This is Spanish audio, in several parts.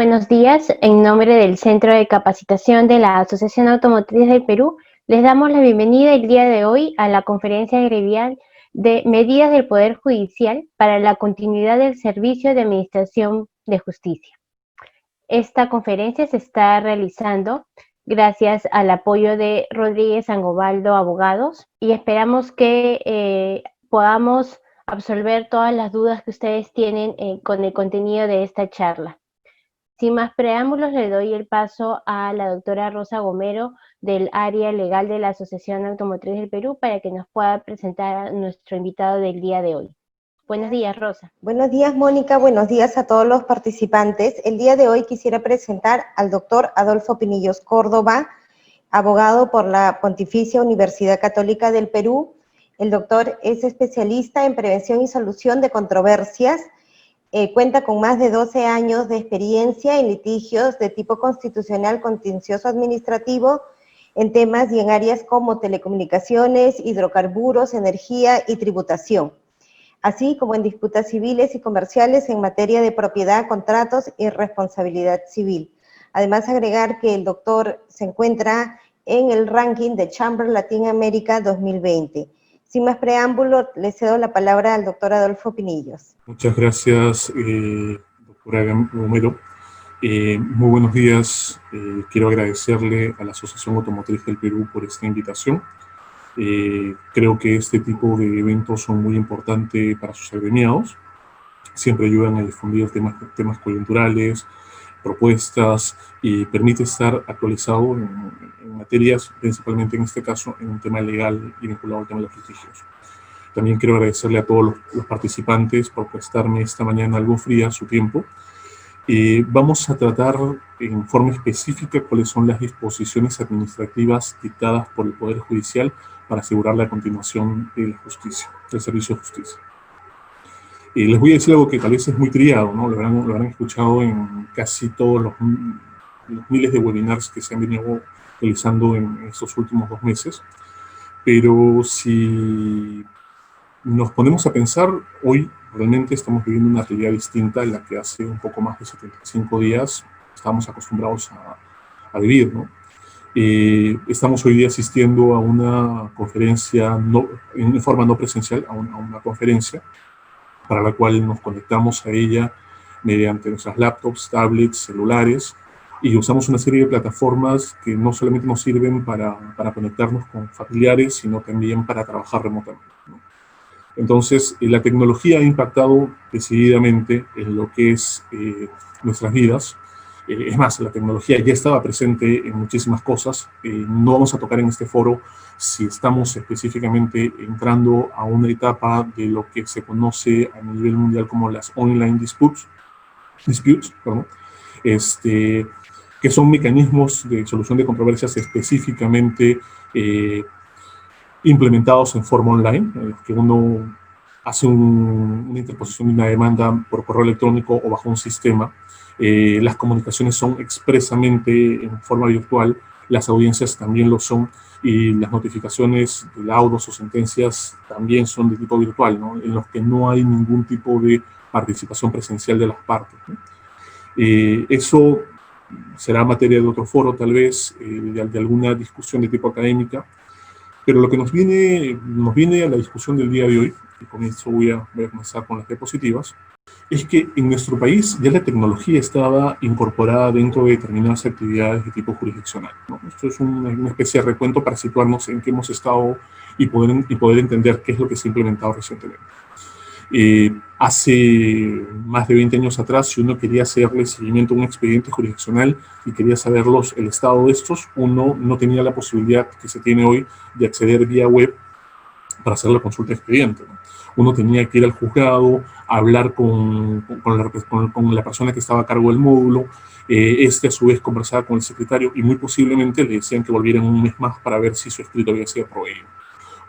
buenos días. En nombre del Centro de Capacitación de la Asociación Automotriz del Perú, les damos la bienvenida el día de hoy a la conferencia gremial de medidas del Poder Judicial para la continuidad del servicio de administración de justicia. Esta conferencia se está realizando gracias al apoyo de Rodríguez Sangobaldo Abogados y esperamos que podamos absolver todas las dudas que ustedes tienen con el contenido de esta charla. Sin más preámbulos, le doy el paso a la doctora Rosa Gomero del área legal de la Asociación Automotriz del Perú para que nos pueda presentar a nuestro invitado del día de hoy. Buenos días, Rosa. Buenos días, Mónica. Buenos días a todos los participantes. El día de hoy quisiera presentar al doctor Adolfo Pinillos Córdoba, abogado por la Pontificia Universidad Católica del Perú. El doctor es especialista en prevención y solución de controversias. Cuenta con más de 12 años de experiencia en litigios de tipo constitucional, contencioso administrativo, en temas y en áreas como telecomunicaciones, hidrocarburos, energía y tributación, así como en disputas civiles y comerciales en materia de propiedad, contratos y responsabilidad civil. Además, agregar que el doctor se encuentra en el ranking de Chamber Latin America 2020. Sin más preámbulo, le cedo la palabra al doctor Adolfo Pinillos. Muchas gracias, doctora Gomero. Muy buenos días. Quiero agradecerle a la Asociación Automotriz del Perú por esta invitación. Creo que este tipo de eventos son muy importantes para sus agremiados. Siempre ayudan a difundir temas coyunturales, propuestas, y permite estar actualizado en materias, principalmente en este caso, en un tema legal y vinculado al tema de los litigios. También quiero agradecerle a todos los participantes por prestarme esta mañana algo fría su tiempo. Vamos a tratar en forma específica cuáles son las disposiciones administrativas dictadas por el Poder Judicial para asegurar la continuación de la justicia, del servicio de justicia. Les voy a decir algo que tal vez es muy trillado, ¿no? Lo habrán escuchado en casi todos los miles de webinars que se han venido realizando en estos últimos 2 meses. Pero si nos ponemos a pensar, hoy realmente estamos viviendo una realidad distinta a la que hace un poco más de 75 días estábamos acostumbrados a vivir, ¿no? Estamos hoy día asistiendo a una conferencia, en forma no presencial, a una conferencia para la cual nos conectamos a ella mediante nuestras laptops, tablets, celulares, y usamos una serie de plataformas que no solamente nos sirven para conectarnos con familiares, sino también para trabajar remotamente, ¿no? Entonces, la tecnología ha impactado decididamente en lo que es nuestras vidas. Es más, la tecnología ya estaba presente en muchísimas cosas. No vamos a tocar en este foro si estamos específicamente entrando a una etapa de lo que se conoce a nivel mundial como las online disputes, que son mecanismos de solución de controversias específicamente implementados en forma online, en los que uno hace una interposición de una demanda por correo electrónico o bajo un sistema. Las comunicaciones son expresamente en forma virtual, las audiencias también lo son, y las notificaciones de laudos o sentencias también son de tipo virtual, ¿no? En los que no hay ningún tipo de participación presencial de las partes, ¿no? Eso será materia de otro foro, tal vez, de alguna discusión de tipo académica, pero lo que nos viene a la discusión del día de hoy, y con esto voy a comenzar con las diapositivas, es que en nuestro país ya la tecnología estaba incorporada dentro de determinadas actividades de tipo jurisdiccional, ¿no? Esto es una especie de recuento para situarnos en qué hemos estado y poder entender qué es lo que se ha implementado recientemente. Hace más de 20 años atrás, si uno quería hacerle seguimiento a un expediente jurisdiccional y quería saber el estado de estos, uno no tenía la posibilidad que se tiene hoy de acceder vía web para hacer la consulta de expediente, ¿no? Uno tenía que ir al juzgado, hablar con la persona que estaba a cargo del módulo, a su vez conversaba con el secretario y muy posiblemente le decían que volvieran un mes más para ver si su escrito había sido proveído.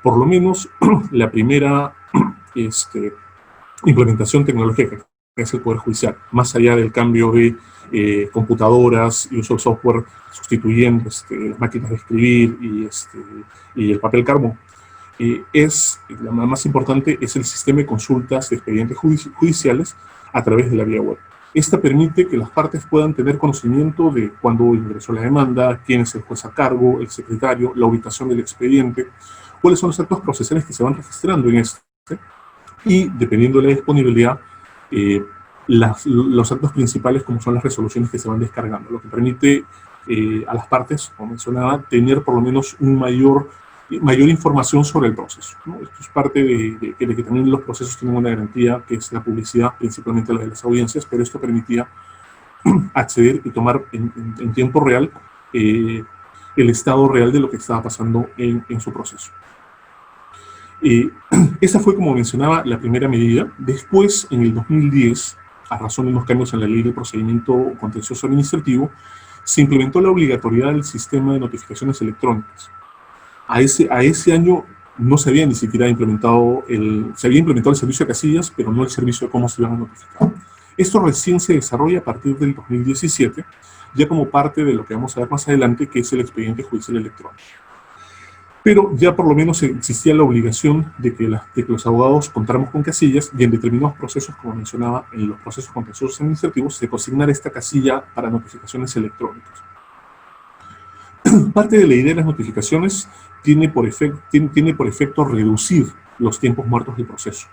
Por lo menos la primera implementación tecnológica que es el Poder Judicial, más allá del cambio de computadoras y uso de software sustituyendo las máquinas de escribir y el papel carbón, la más importante es el sistema de consultas de expedientes judiciales a través de la vía web. Esta permite que las partes puedan tener conocimiento de cuándo ingresó la demanda, quién es el juez a cargo, el secretario, la ubicación del expediente, cuáles son los actos procesales que se van registrando en este, y dependiendo de la disponibilidad, los actos principales como son las resoluciones que se van descargando, lo que permite a las partes, como mencionaba, tener por lo menos mayor información sobre el proceso, ¿no? Esto es parte de que también los procesos tienen una garantía, que es la publicidad, principalmente la de las audiencias, pero esto permitía acceder y tomar en tiempo real el estado real de lo que estaba pasando en su proceso. Esa fue, como mencionaba, la primera medida. Después, en el 2010, a razón de unos cambios en la ley de procedimiento contencioso administrativo, se implementó la obligatoriedad del sistema de notificaciones electrónicas. A ese año no se había ni siquiera implementado se había implementado el servicio de casillas, pero no el servicio de cómo se iban a notificar. Esto recién se desarrolla a partir del 2017, ya como parte de lo que vamos a ver más adelante, que es el expediente judicial electrónico. Pero ya por lo menos existía la obligación de que los abogados contáramos con casillas, y en determinados procesos, como mencionaba, en los procesos contenciosos administrativos, se consignara esta casilla para notificaciones electrónicas. Parte de la idea de las notificaciones tiene por efecto reducir los tiempos muertos del proceso.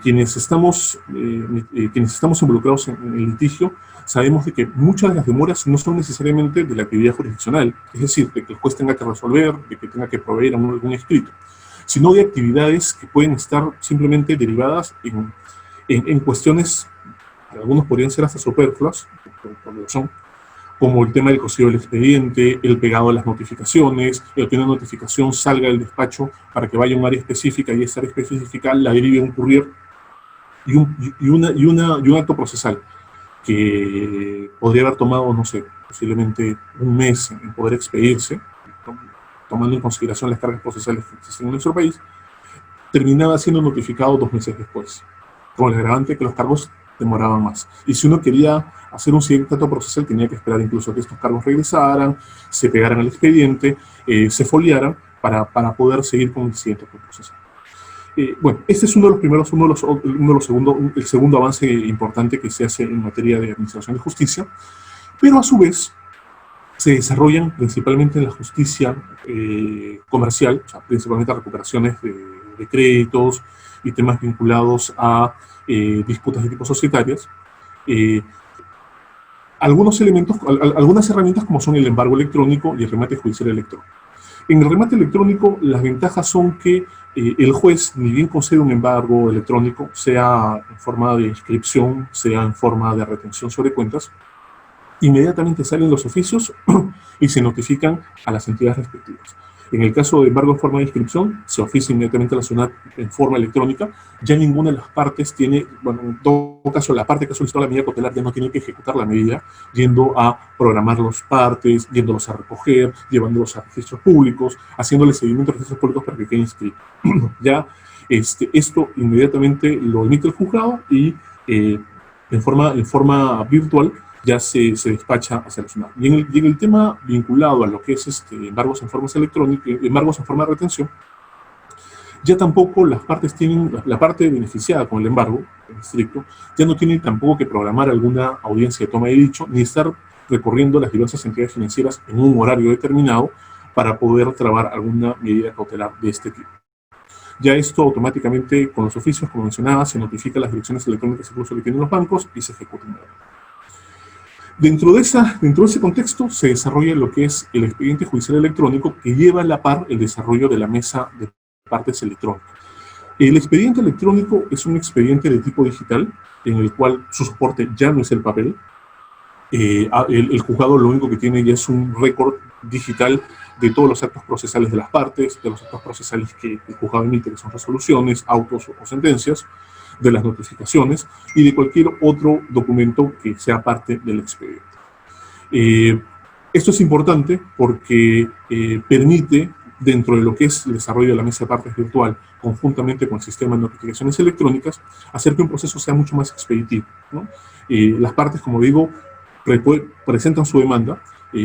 Quienes estamos involucrados en el litigio, sabemos de que muchas de las demoras no son necesariamente de la actividad jurisdiccional, es decir, de que el juez tenga que resolver, de que tenga que proveer algún escrito, sino de actividades que pueden estar simplemente derivadas en cuestiones, algunos podrían ser hasta superfluas, por lo que son, como el tema del cosido del expediente, el pegado de las notificaciones, el que una notificación salga del despacho para que vaya a un área específica y esa área específica la derive a un courier y un acto procesal que podría haber tomado, no sé, posiblemente un mes en poder expedirse, tomando en consideración las cargas procesales que existen en nuestro país, terminaba siendo notificado 2 meses después, con el agravante que los cargos demoraban más. Y si uno quería hacer un siguiente acto procesal, tenía que esperar incluso a que estos cargos regresaran, se pegaran al expediente, se foliaran para poder seguir con el siguiente acto procesal. Bueno, este es el segundo avance importante que se hace en materia de administración de justicia, pero a su vez se desarrollan principalmente en la justicia comercial, o sea, principalmente recuperaciones de créditos y temas vinculados a disputas de tipo societarias. Algunas herramientas como son el embargo electrónico y el remate judicial electrónico. En el remate electrónico, las ventajas son que el juez, ni bien concede un embargo electrónico, sea en forma de inscripción, sea en forma de retención sobre cuentas, inmediatamente salen los oficios y se notifican a las entidades respectivas. En el caso de embargo en forma de inscripción, se oficia inmediatamente a la SUNAT en forma electrónica. Ya ninguna de las partes tiene, bueno, en todo caso, la parte que ha solicitado la medida cautelar ya no tiene que ejecutar la medida, yendo a programar los partes, yéndolos a recoger, llevándolos a registros públicos, haciéndoles seguimiento a registros públicos para que quede inscrito. Ya esto inmediatamente lo emite el juzgado y en forma virtual ya se despacha hacia la SUNAT. Y en el tema vinculado a lo que es embargos en forma electrónica, embargos en forma de retención, ya tampoco las partes tienen, la parte beneficiada con el embargo, en estricto, ya no tienen tampoco que programar alguna audiencia de toma de dicho, ni estar recorriendo las diversas entidades financieras en un horario determinado para poder trabar alguna medida cautelar de este tipo. Ya esto automáticamente, con los oficios, como mencionaba, se notifica las direcciones electrónicas incluso que tienen los bancos y se ejecuta inmediatamente. Dentro de ese contexto se desarrolla lo que es el expediente judicial electrónico, que lleva a la par el desarrollo de la mesa de partes electrónicas. El expediente electrónico es un expediente de tipo digital, en el cual su soporte ya no es el papel. El juzgado lo único que tiene ya es un récord digital de todos los actos procesales de las partes, de los actos procesales que el juzgado emite, que son resoluciones, autos o sentencias, de las notificaciones y de cualquier otro documento que sea parte del expediente. Esto es importante porque permite, dentro de lo que es el desarrollo de la mesa de partes virtual, conjuntamente con el sistema de notificaciones electrónicas, hacer que un proceso sea mucho más expeditivo, ¿no? Las partes, como digo, presentan su demanda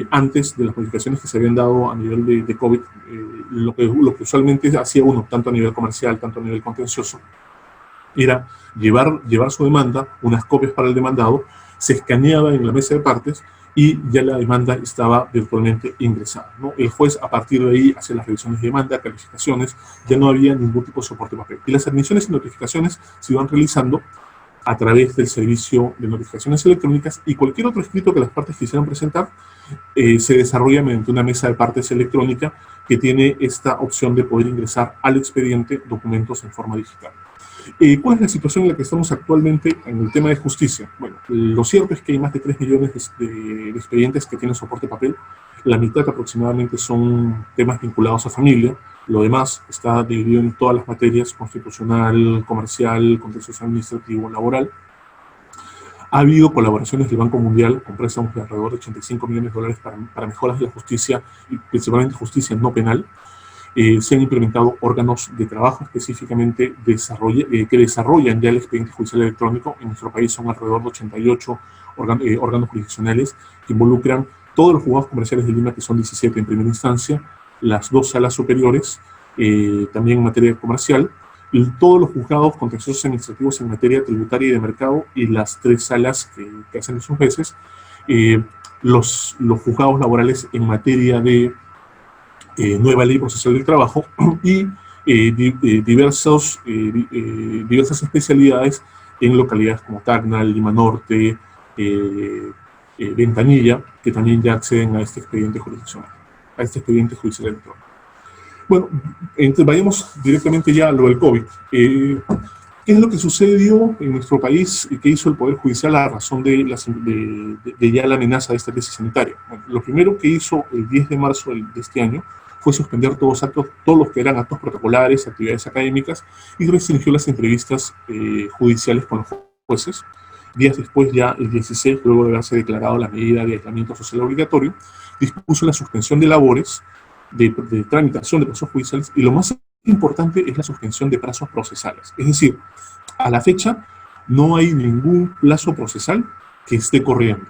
antes de las modificaciones que se habían dado a nivel de COVID, lo que usualmente hacía uno, tanto a nivel comercial, tanto a nivel contencioso, era llevar su demanda, unas copias para el demandado, se escaneaba en la mesa de partes y ya la demanda estaba virtualmente ingresada, ¿no? El juez, a partir de ahí, hace las revisiones de demanda, calificaciones, ya no había ningún tipo de soporte de papel. Y las admisiones y notificaciones se iban realizando a través del servicio de notificaciones electrónicas, y cualquier otro escrito que las partes quisieran presentar se desarrolla mediante una mesa de partes electrónica que tiene esta opción de poder ingresar al expediente documentos en forma digital. ¿Cuál es la situación en la que estamos actualmente en el tema de justicia? Bueno, lo cierto es que hay más de 3 millones de expedientes que tienen soporte papel. La mitad aproximadamente son temas vinculados a familia. Lo demás está dividido en todas las materias: constitucional, comercial, contencioso administrativo, laboral. Ha habido colaboraciones del Banco Mundial con préstamos de alrededor de $85 millones para mejoras de la justicia, y principalmente justicia no penal. Se han implementado órganos de trabajo específicamente que desarrollan ya el expediente judicial electrónico. En nuestro país son alrededor de 88 órganos jurisdiccionales que involucran todos los juzgados comerciales de Lima, que son 17 en primera instancia, las 2 salas superiores, también en materia comercial, y todos los juzgados contenciosos administrativos en materia tributaria y de mercado, y las 3 salas que hacen sus veces, los juzgados laborales en materia de nueva ley procesal del trabajo y diversas especialidades en localidades como Tacna, Lima Norte, Ventanilla, que también ya acceden a este expediente jurisdiccional, a este expediente judicial electrónico. Bueno, entonces vayamos directamente ya a lo del COVID. ¿Qué es lo que sucedió en nuestro país y qué hizo el Poder Judicial a razón de ya la amenaza de esta crisis sanitaria? Bueno, lo primero que hizo el 10 de marzo de este año fue suspender todos los que eran actos protocolares, actividades académicas, y restringió las entrevistas judiciales con los jueces. Días después, ya el 16, luego de haberse declarado la medida de aislamiento social obligatorio, dispuso la suspensión de labores de tramitación de procesos judiciales, y lo más importante es la suspensión de plazos procesales. Es decir, a la fecha no hay ningún plazo procesal que esté corriendo,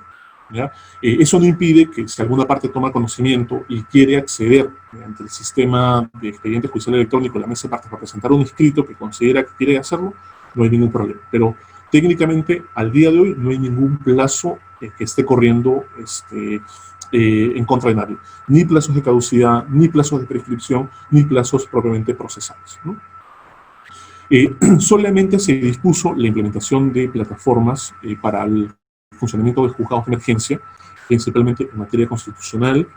¿ya? Eso no impide que, si alguna parte toma conocimiento y quiere acceder mediante el sistema de expediente judicial electrónico, la mesa de partes, para presentar un escrito que considera que quiere hacerlo, no hay ningún problema. Pero técnicamente, al día de hoy, no hay ningún plazo que esté corriendo en contra de nadie. Ni plazos de caducidad, ni plazos de prescripción, ni plazos propiamente procesales, ¿no? Solamente se dispuso la implementación de plataformas para el funcionamiento de juzgados de emergencia, principalmente en materia constitucional,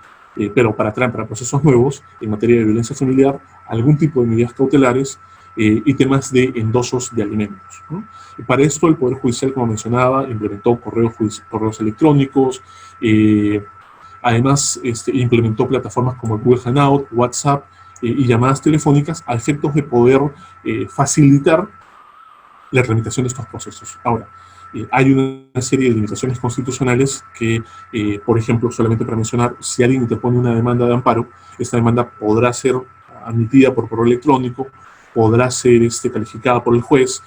pero para procesos nuevos, en materia de violencia familiar, algún tipo de medidas cautelares y temas de endosos de alimentos, ¿no? Y para esto el Poder Judicial, como mencionaba, implementó correos electrónicos, además implementó plataformas como Google Hangout, WhatsApp y llamadas telefónicas a efectos de poder facilitar la tramitación de estos procesos. Ahora, hay una serie de limitaciones constitucionales que, por ejemplo, solamente para mencionar, si alguien interpone una demanda de amparo, esta demanda podrá ser admitida por correo electrónico, podrá ser calificada por el juez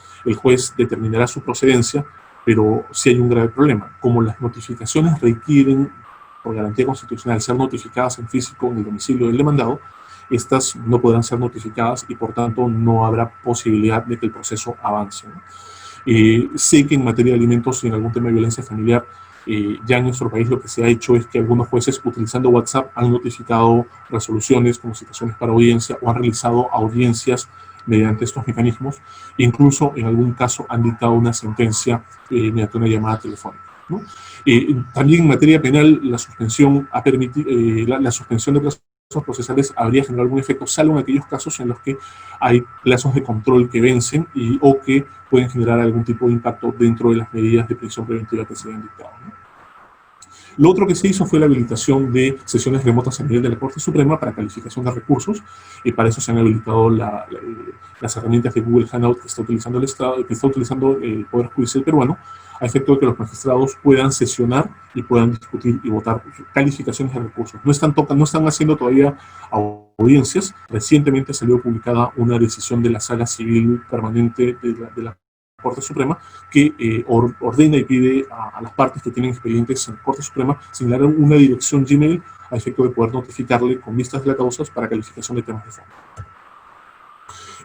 determinará su procedencia, pero sí hay un grave problema. Como las notificaciones requieren, por garantía constitucional, ser notificadas en físico en el domicilio del demandado, estas no podrán ser notificadas y, por tanto, no habrá posibilidad de que el proceso avance, ¿no? Sé que en materia de alimentos y en algún tema de violencia familiar, ya en nuestro país lo que se ha hecho es que algunos jueces, utilizando WhatsApp, han notificado resoluciones como citaciones para audiencia, o han realizado audiencias mediante estos mecanismos. Incluso en algún caso han dictado una sentencia mediante una llamada telefónica, ¿no? También en materia penal, la suspensión la suspensión de plazos procesales habría generado algún efecto, salvo en aquellos casos en los que hay plazos de control que vencen o que pueden generar algún tipo de impacto dentro de las medidas de prisión preventiva que se habían dictado, ¿no? Lo otro que se hizo fue la habilitación de sesiones remotas a nivel de la Corte Suprema para calificación de recursos, y para eso se han habilitado las herramientas de Google Hangout que está utilizando el Estado, que está utilizando el Poder Judicial peruano, a efecto de que los magistrados puedan sesionar y puedan discutir y votar calificaciones de recursos. No están haciendo todavía audiencias. Recientemente salió publicada una decisión de la Sala Civil Permanente de la Corte Suprema que ordena y pide a las partes que tienen expedientes en la Corte Suprema señalar una dirección Gmail a efecto de poder notificarle con vistas de las causas para calificación de temas de fondo.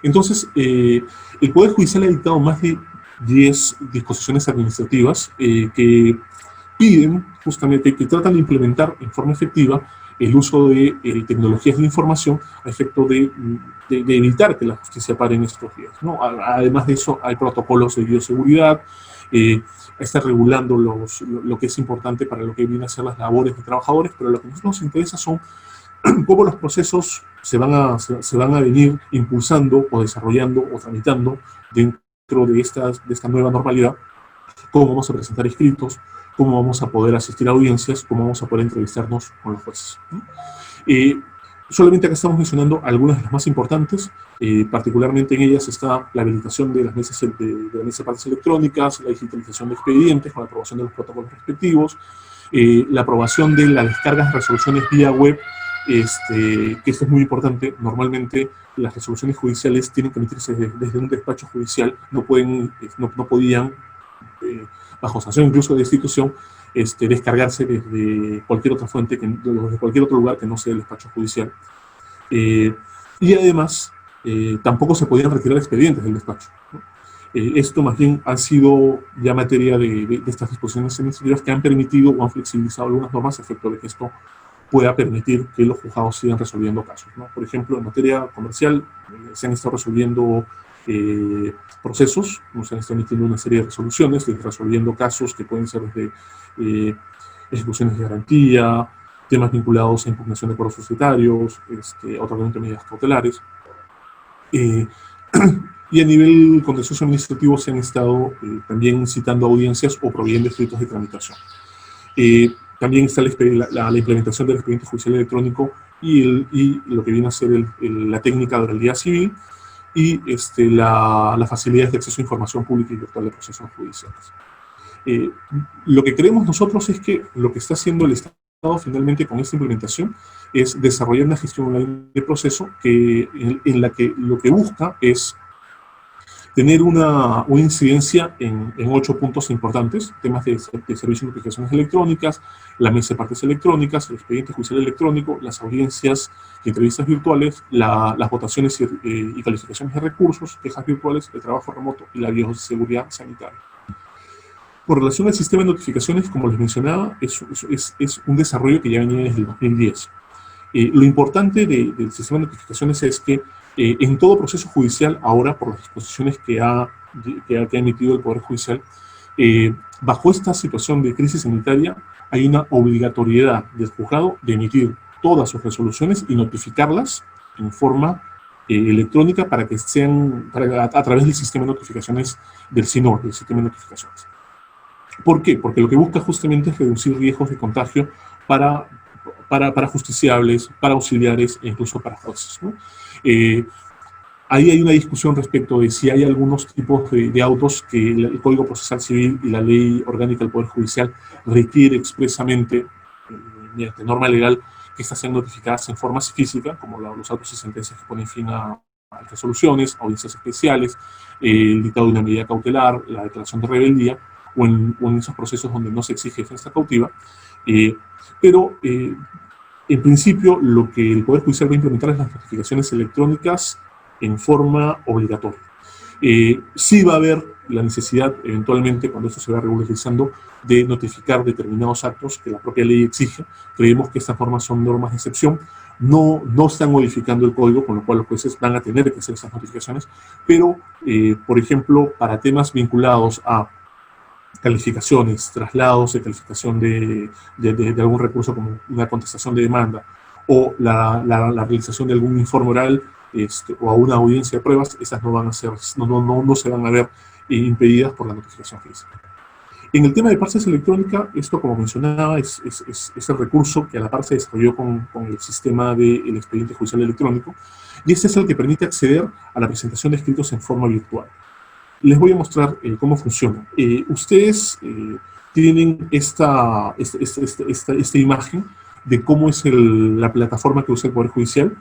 Entonces, el Poder Judicial ha dictado más de 10 disposiciones administrativas que piden justamente que tratan de implementar en forma efectiva el uso de tecnologías de información a efecto de evitar que la justicia pare en estos días, ¿no? Además de eso, hay protocolos de bioseguridad, está regulando lo que es importante para lo que vienen a ser las labores de trabajadores, pero lo que nos interesa son cómo los procesos se van a venir impulsando o desarrollando o tramitando dentro de esta nueva normalidad, cómo vamos a presentar escritos, cómo vamos a poder asistir a audiencias, cómo vamos a poder entrevistarnos con los jueces, ¿no? Solamente acá estamos mencionando algunas de las más importantes, particularmente en ellas está la habilitación de las mesas de partes electrónicas, la digitalización de expedientes con la aprobación de los protocolos respectivos, la aprobación de las descargas de resoluciones vía web, que esto es muy importante. Normalmente las resoluciones judiciales tienen que emitirse desde un despacho judicial, no podían, bajo sanción incluso de destitución, descargarse desde cualquier otra fuente, desde cualquier otro lugar que no sea el despacho judicial. Y además, tampoco se podían retirar expedientes del despacho, ¿no? Esto más bien ha sido ya materia de estas disposiciones administrativas que han permitido o han flexibilizado algunas normas a efecto de que esto pueda permitir que los juzgados sigan resolviendo casos, ¿no? Por ejemplo, en materia comercial se han estado resolviendo procesos, se han estado emitiendo una serie de resoluciones, resolviendo casos que pueden ser desde ejecuciones de garantía, temas vinculados a impugnación de acuerdos societarios, otorgamiento de medidas cautelares. Y a nivel contencioso administrativo se han estado también citando audiencias o proveyendo escritos de tramitación. También está la implementación del expediente judicial electrónico y lo que viene a ser la técnica de oralidad civil y las facilidades de acceso a información pública y virtual de procesos judiciales. Lo que creemos nosotros es que lo que está haciendo el Estado finalmente con esta implementación es desarrollar una gestión online de proceso en la que lo que busca es tener una incidencia en 8 puntos importantes: temas de servicio de notificaciones electrónicas, la mesa de partes electrónicas, el expediente judicial electrónico, las audiencias y entrevistas virtuales, las votaciones y calificaciones de recursos, quejas virtuales, el trabajo remoto y la bioseguridad sanitaria. Con relación al sistema de notificaciones, como les mencionaba, es un desarrollo que ya venía desde el 2010. Lo importante del sistema de notificaciones es que en todo proceso judicial, ahora por las disposiciones que ha emitido el Poder Judicial, bajo esta situación de crisis sanitaria, hay una obligatoriedad del juzgado de emitir todas sus resoluciones y notificarlas en forma electrónica para que sean a través del sistema de notificaciones del SINOR, del sistema de notificaciones. ¿Por qué? Porque lo que busca justamente es reducir riesgos de contagio para justiciables, para auxiliares e incluso para jueces, ¿no? Ahí hay una discusión respecto de si hay algunos tipos de autos que el Código Procesal Civil y la Ley Orgánica del Poder Judicial requiere expresamente, mediante norma legal, que estas sean notificadas en forma física, como los autos y sentencias que ponen fin a resoluciones, audiencias especiales, el dictado de una medida cautelar, la declaración de rebeldía, o en esos procesos donde no se exige defensa cautiva. Pero en principio lo que el Poder Judicial va a implementar es las notificaciones electrónicas en forma obligatoria. Sí va a haber la necesidad, eventualmente, cuando esto se va regularizando, de notificar determinados actos que la propia ley exige. Creemos que estas normas son normas de excepción. No están modificando el código, con lo cual los jueces van a tener que hacer esas notificaciones, pero, por ejemplo, para temas vinculados a calificaciones, traslados de calificación de algún recurso como una contestación de demanda o la realización de algún informe oral o a una audiencia de pruebas, esas no se van a ver impedidas por la notificación física. En el tema de partes electrónica, esto, como mencionaba, es el recurso que a la par se desarrolló con el sistema del expediente judicial electrónico, y este es el que permite acceder a la presentación de escritos en forma virtual. Les voy a mostrar cómo funciona. Ustedes tienen esta imagen de cómo es la plataforma que usa el Poder Judicial.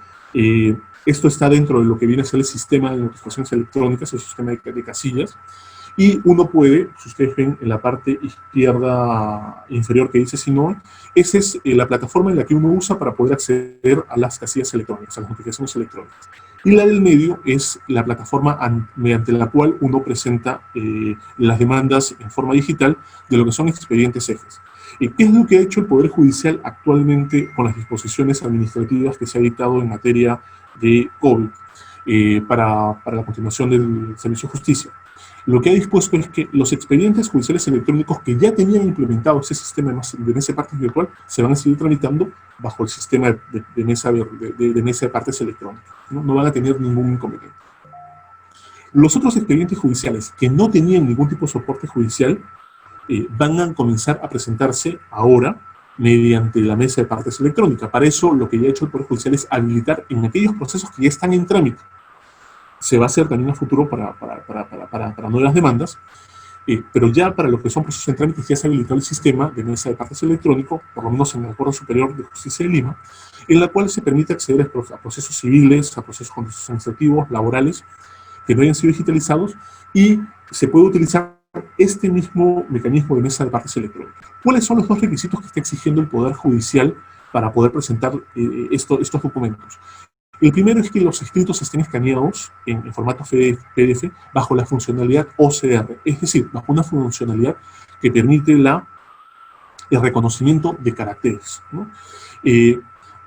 Esto está dentro de lo que viene a ser el sistema de notificaciones electrónicas, el sistema de casillas. Y uno puede, si ustedes ven en la parte izquierda inferior que dice SINOR, esa es la plataforma en la que uno usa para poder acceder a las casillas electrónicas, a las notificaciones electrónicas. Y la del medio es la plataforma mediante la cual uno presenta las demandas en forma digital de lo que son expedientes ejes. ¿Qué es lo que ha hecho el Poder Judicial actualmente con las disposiciones administrativas que se ha dictado en materia de COVID para la continuación del servicio de justicia? Lo que ha dispuesto es que los expedientes judiciales electrónicos que ya tenían implementado ese sistema de mesa de partes virtual se van a seguir tramitando bajo el sistema de mesa de partes electrónicas. No van a tener ningún inconveniente. Los otros expedientes judiciales que no tenían ningún tipo de soporte judicial van a comenzar a presentarse ahora mediante la mesa de partes electrónica. Para eso, lo que ya ha hecho el Poder Judicial es habilitar en aquellos procesos que ya están en trámite. Se va a hacer también a futuro para nuevas demandas, pero ya para lo que son procesos en trámite ya se ha habilitado el sistema de mesa de partes electrónico, por lo menos en el Acuerdo Superior de Justicia de Lima, en la cual se permite acceder a procesos civiles, a procesos administrativos, laborales, que no hayan sido digitalizados, y se puede utilizar este mismo mecanismo de mesa de partes electrónicas. ¿Cuáles son los dos requisitos que está exigiendo el Poder Judicial para poder presentar estos documentos? El primero es que los escritos estén escaneados en formato PDF bajo la funcionalidad OCR, es decir, bajo una funcionalidad que permite el reconocimiento de caracteres, ¿no?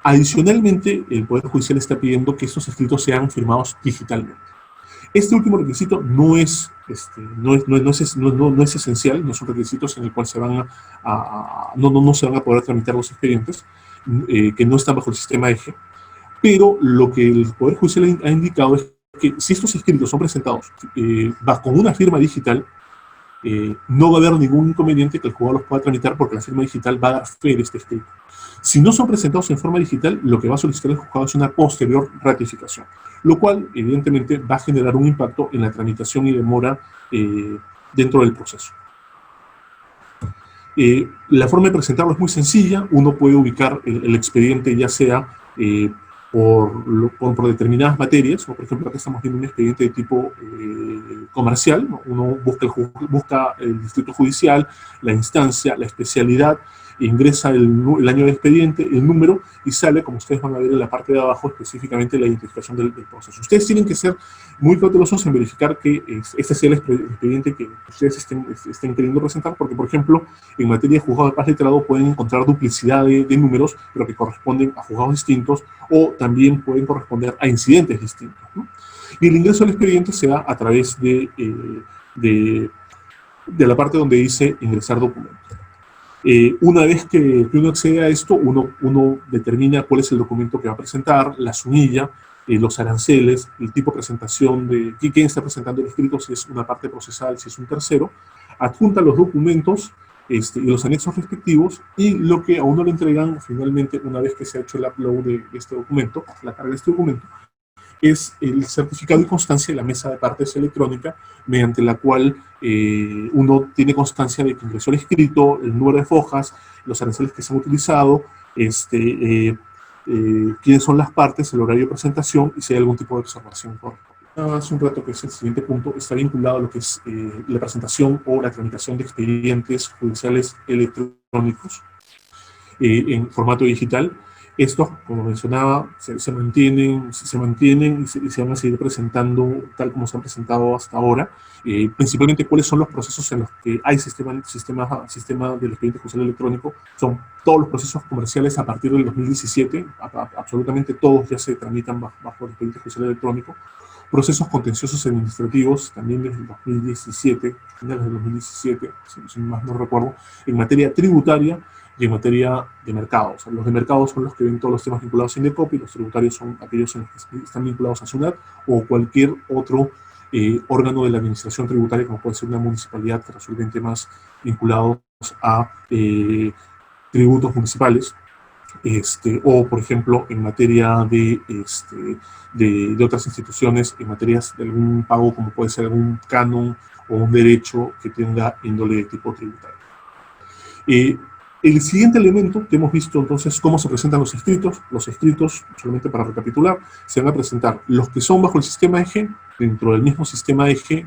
Adicionalmente, el Poder Judicial está pidiendo que estos escritos sean firmados digitalmente. Este último requisito no es esencial, no son requisitos en el cual no se van a poder tramitar los expedientes que no están bajo el sistema EGE, pero lo que el Poder Judicial ha indicado es que si estos escritos son presentados con una firma digital, no va a haber ningún inconveniente que el juzgado los pueda tramitar porque la firma digital va a dar fe de este escrito. Si no son presentados en forma digital, lo que va a solicitar el juzgado es una posterior ratificación, lo cual evidentemente va a generar un impacto en la tramitación y demora dentro del proceso. La forma de presentarlo es muy sencilla. Uno puede ubicar el expediente ya sea por determinadas materias, ¿no? Por ejemplo, acá estamos viendo un expediente de tipo comercial, ¿no? Uno busca el distrito judicial, la instancia, la especialidad, ingresa el año de expediente, el número, y sale, como ustedes van a ver en la parte de abajo, específicamente la identificación del proceso. Ustedes tienen que ser muy cautelosos en verificar que este sea el expediente que ustedes estén queriendo presentar, porque, por ejemplo, en materia de juzgado de paz letrado pueden encontrar duplicidad de números, pero que corresponden a juzgados distintos, o también pueden corresponder a incidentes distintos, ¿no? Y el ingreso al expediente se da a través de la parte donde dice ingresar documentos. Una vez que uno accede a esto, uno determina cuál es el documento que va a presentar, la sunilla, los aranceles, el tipo de presentación de quién está presentando el escrito, si es una parte procesal, si es un tercero, adjunta los documentos y los anexos respectivos, y lo que a uno le entregan finalmente, una vez que se ha hecho el upload de este documento, la carga de este documento, es el certificado y constancia de la mesa de partes electrónica, mediante la cual uno tiene constancia de que ingresó el escrito, el número de fojas, los aranceles que se han utilizado, quiénes son las partes, el horario de presentación y si hay algún tipo de observación. Hace un rato que es el siguiente punto, está vinculado a lo que es la presentación o la tramitación de expedientes judiciales electrónicos en formato digital. Estos, como mencionaba, se mantienen y se van a seguir presentando tal como se han presentado hasta ahora. Principalmente, ¿cuáles son los procesos en los que hay sistema del expediente judicial electrónico? Son todos los procesos comerciales a partir del 2017, absolutamente todos ya se tramitan bajo el expediente judicial electrónico. Procesos contenciosos administrativos, también desde el 2017, finales del 2017, si más no recuerdo, en materia tributaria y en materia de mercado. O sea, los de mercado son los que ven todos los temas vinculados a Indecopi, los tributarios son aquellos en los que están vinculados a SUNAT o cualquier otro órgano de la administración tributaria, como puede ser una municipalidad, que resuelven temas vinculados a tributos municipales, o por ejemplo en materia de otras instituciones, en materias de algún pago, como puede ser algún canon o un derecho que tenga índole de tipo tributario. El siguiente elemento que hemos visto entonces cómo se presentan los escritos. Los escritos, solamente para recapitular, se van a presentar los que son bajo el sistema EGE, dentro del mismo sistema EGE,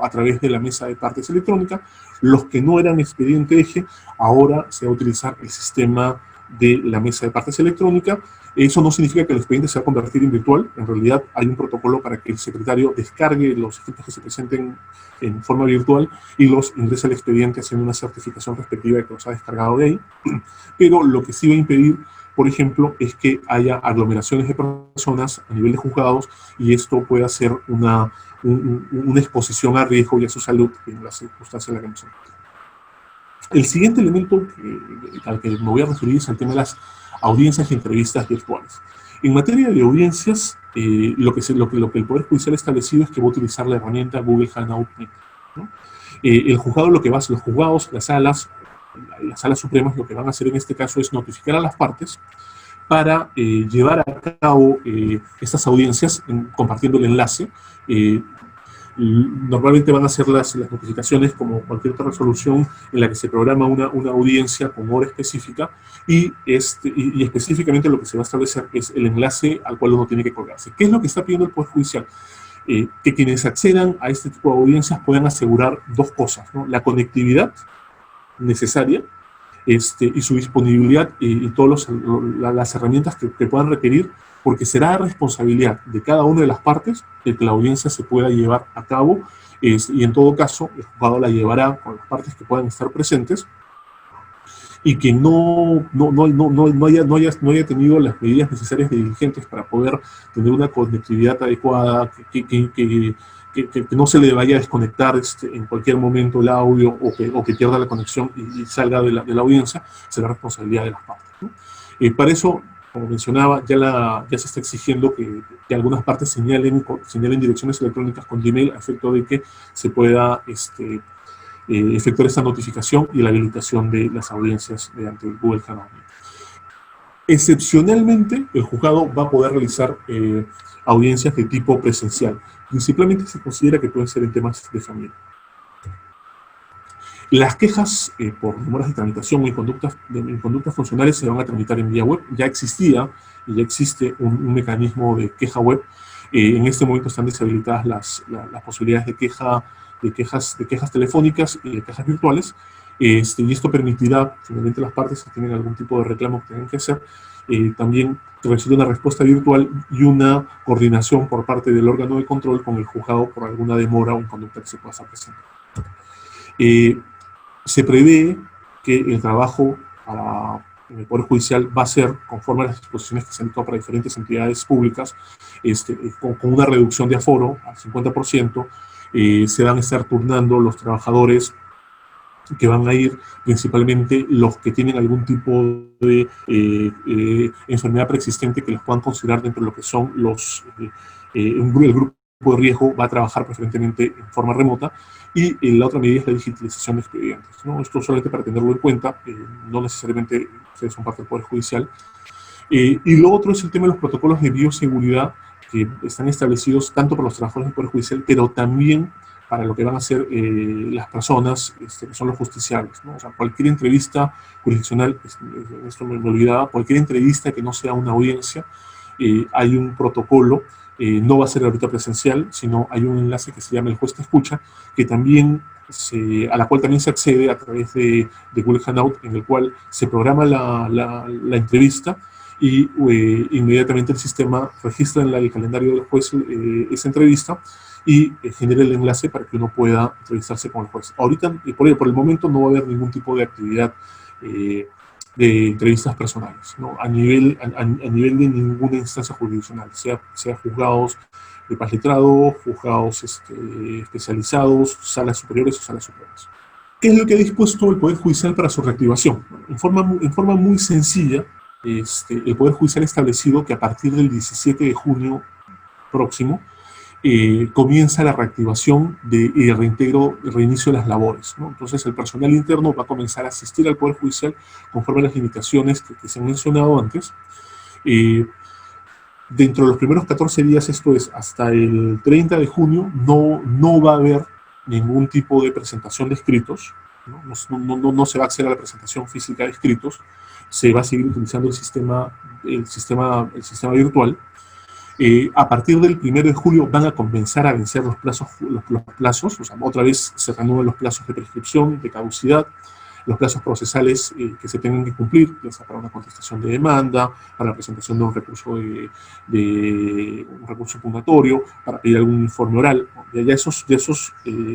a través de la mesa de partes electrónica. Los que no eran expediente EGE, ahora se va a utilizar el sistema de la mesa de partes electrónica. Eso no significa que el expediente se va a convertir en virtual. En realidad hay un protocolo para que el secretario descargue los efectos que se presenten en forma virtual y los ingrese al expediente haciendo una certificación respectiva de que los ha descargado de ahí. Pero lo que sí va a impedir, por ejemplo, es que haya aglomeraciones de personas a nivel de juzgados y esto pueda ser una exposición a riesgo y a su salud en las circunstancias en las que nos encontramos. El siguiente elemento al que me voy a referir es el tema de las audiencias y entrevistas virtuales. En materia de audiencias, lo que el Poder Judicial ha establecido es que va a utilizar la herramienta Google Hangout Meet, ¿no? El juzgado los juzgados, las salas supremas, lo que van a hacer en este caso es notificar a las partes para llevar a cabo estas audiencias compartiendo el enlace. Normalmente van a ser las notificaciones como cualquier otra resolución en la que se programa una audiencia con hora específica y específicamente lo que se va a establecer es el enlace al cual uno tiene que colgarse. ¿Qué es lo que está pidiendo el Poder Judicial? Que quienes accedan a este tipo de audiencias puedan asegurar dos cosas, ¿no? La conectividad necesaria y su disponibilidad y todas las herramientas que puedan requerir, porque será responsabilidad de cada una de las partes el que la audiencia se pueda llevar a cabo y en todo caso el juzgado la llevará con las partes que puedan estar presentes y que no haya tenido las medidas necesarias de diligentes para poder tener una conectividad adecuada, que no se le vaya a desconectar en cualquier momento el audio o que pierda la conexión y salga de la audiencia, será responsabilidad de las partes, ¿no? Para eso, como mencionaba, ya se está exigiendo que algunas partes señalen direcciones electrónicas con Gmail a efecto de que se pueda efectuar esta notificación y la habilitación de las audiencias mediante el Google Hangout. Excepcionalmente, el juzgado va a poder realizar audiencias de tipo presencial. Principalmente se considera que pueden ser en temas de familia. Las quejas por demoras de tramitación o inconductas funcionales se van a tramitar en vía web. Ya existía y ya existe un mecanismo de queja web. En este momento están deshabilitadas las posibilidades de quejas telefónicas y de quejas virtuales. Y esto permitirá, finalmente, las partes que tienen algún tipo de reclamo que tengan que hacer, también recibir una respuesta virtual y una coordinación por parte del órgano de control con el juzgado por alguna demora o inconducta que se pueda estar presentando. Se prevé que el trabajo en el Poder Judicial va a ser conforme a las disposiciones que se han dictado para diferentes entidades públicas, con una reducción de aforo al 50%, se van a estar turnando los trabajadores que van a ir principalmente los que tienen algún tipo de enfermedad preexistente que los puedan considerar dentro de lo que son el grupo de riesgo. Va a trabajar preferentemente en forma remota y la otra medida es la digitalización de expedientes, ¿no? Esto solamente para tenerlo en cuenta, no necesariamente ustedes son parte del Poder Judicial. Y lo otro es el tema de los protocolos de bioseguridad que están establecidos tanto para los trabajadores del Poder Judicial, pero también para lo que van a ser las personas que son los justiciables, ¿no? O sea, cualquier entrevista jurisdiccional, esto me olvidaba, cualquier entrevista que no sea una audiencia, hay un protocolo, no va a ser ahorita presencial, sino hay un enlace que se llama el juez te escucha, que también a la cual también se accede a través de Google Hangout, en el cual se programa la entrevista y inmediatamente el sistema registra en el calendario del juez esa entrevista y genera el enlace para que uno pueda entrevistarse con el juez. Ahorita, por el momento, no va a haber ningún tipo de actividad de entrevistas personales, ¿no? a nivel de ninguna instancia jurisdiccional, sea juzgados de paz letrado, juzgados especializados, salas superiores o salas supremas. ¿Qué es lo que ha dispuesto el Poder Judicial para su reactivación? En forma muy sencilla, el Poder Judicial ha establecido que a partir del 17 de junio próximo, comienza la reactivación y reinicio de las labores, ¿no? Entonces el personal interno va a comenzar a asistir al Poder Judicial conforme a las limitaciones que se han mencionado antes. Dentro de los primeros 14 días, esto es hasta el 30 de junio, no va a haber ningún tipo de presentación de escritos, ¿no? No se va a acceder a la presentación física de escritos, se va a seguir utilizando el sistema virtual. A partir del 1 de julio van a comenzar a vencer los plazos, o sea, otra vez se reanudan los plazos de prescripción, de caducidad, los plazos procesales que se tengan que cumplir, ya sea para una contestación de demanda, para la presentación de un recurso un recurso impugnatorio, para pedir algún informe oral. Ya esos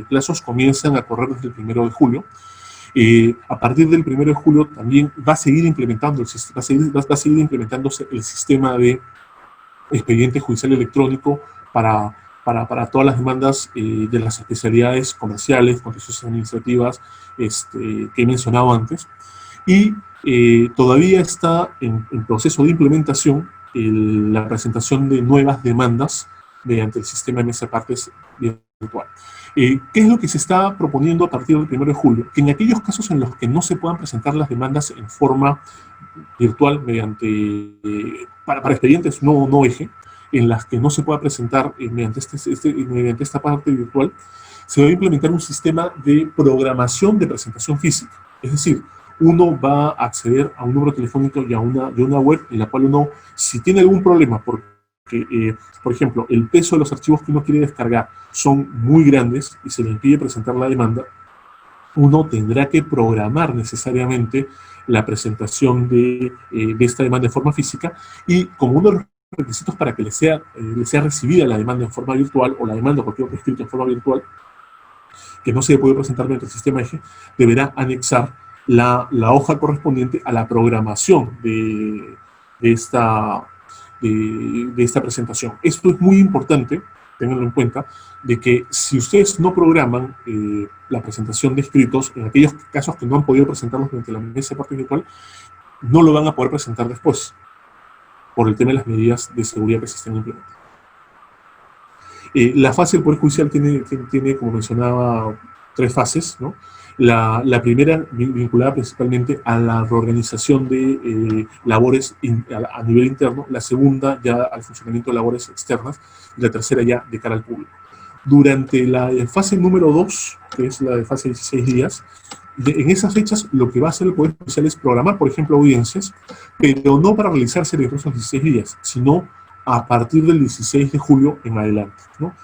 plazos comienzan a correr desde el 1 de julio. A partir del 1 de julio también va a seguir implementándose el sistema de expediente judicial electrónico para todas las demandas de las especialidades comerciales, contenciosas administrativas que he mencionado antes. Y todavía está en proceso de implementación la presentación de nuevas demandas mediante el sistema de mesa de partes virtual. ¿Qué es lo que se está proponiendo a partir del 1 de julio? Que en aquellos casos en los que no se puedan presentar las demandas en forma virtual para expedientes no eje, en las que no se pueda presentar mediante esta parte virtual, se va a implementar un sistema de programación de presentación física. Es decir, uno va a acceder a un número telefónico y a una web en la cual uno, si tiene algún problema, porque, por ejemplo, el peso de los archivos que uno quiere descargar son muy grandes y se le impide presentar la demanda, uno tendrá que programar necesariamente la presentación de esta demanda en forma física, y como uno de los requisitos para que le sea recibida la demanda en forma virtual, o la demanda o cualquier otro escrito en forma virtual, que no se puede presentar mediante el sistema eje, deberá anexar la hoja correspondiente a la programación de esta presentación. Esto es muy importante, ténganlo en cuenta, de que si ustedes no programan la presentación de escritos, en aquellos casos que no han podido presentarlos mediante la mesa de parte virtual, no lo van a poder presentar después, por el tema de las medidas de seguridad que se están implementando. La fase del Poder Judicial tiene, como mencionaba, 3 fases, ¿no? La primera vinculada principalmente a la reorganización de labores a nivel interno, la segunda ya al funcionamiento de labores externas, y la tercera ya de cara al público. Durante la fase número 2, que es la de fase de 16 días, en esas fechas lo que va a hacer el Poder Judicial es programar, por ejemplo, audiencias, pero no para realizarse dentro de esos 16 días, sino a partir del 16 de julio en adelante, ¿no?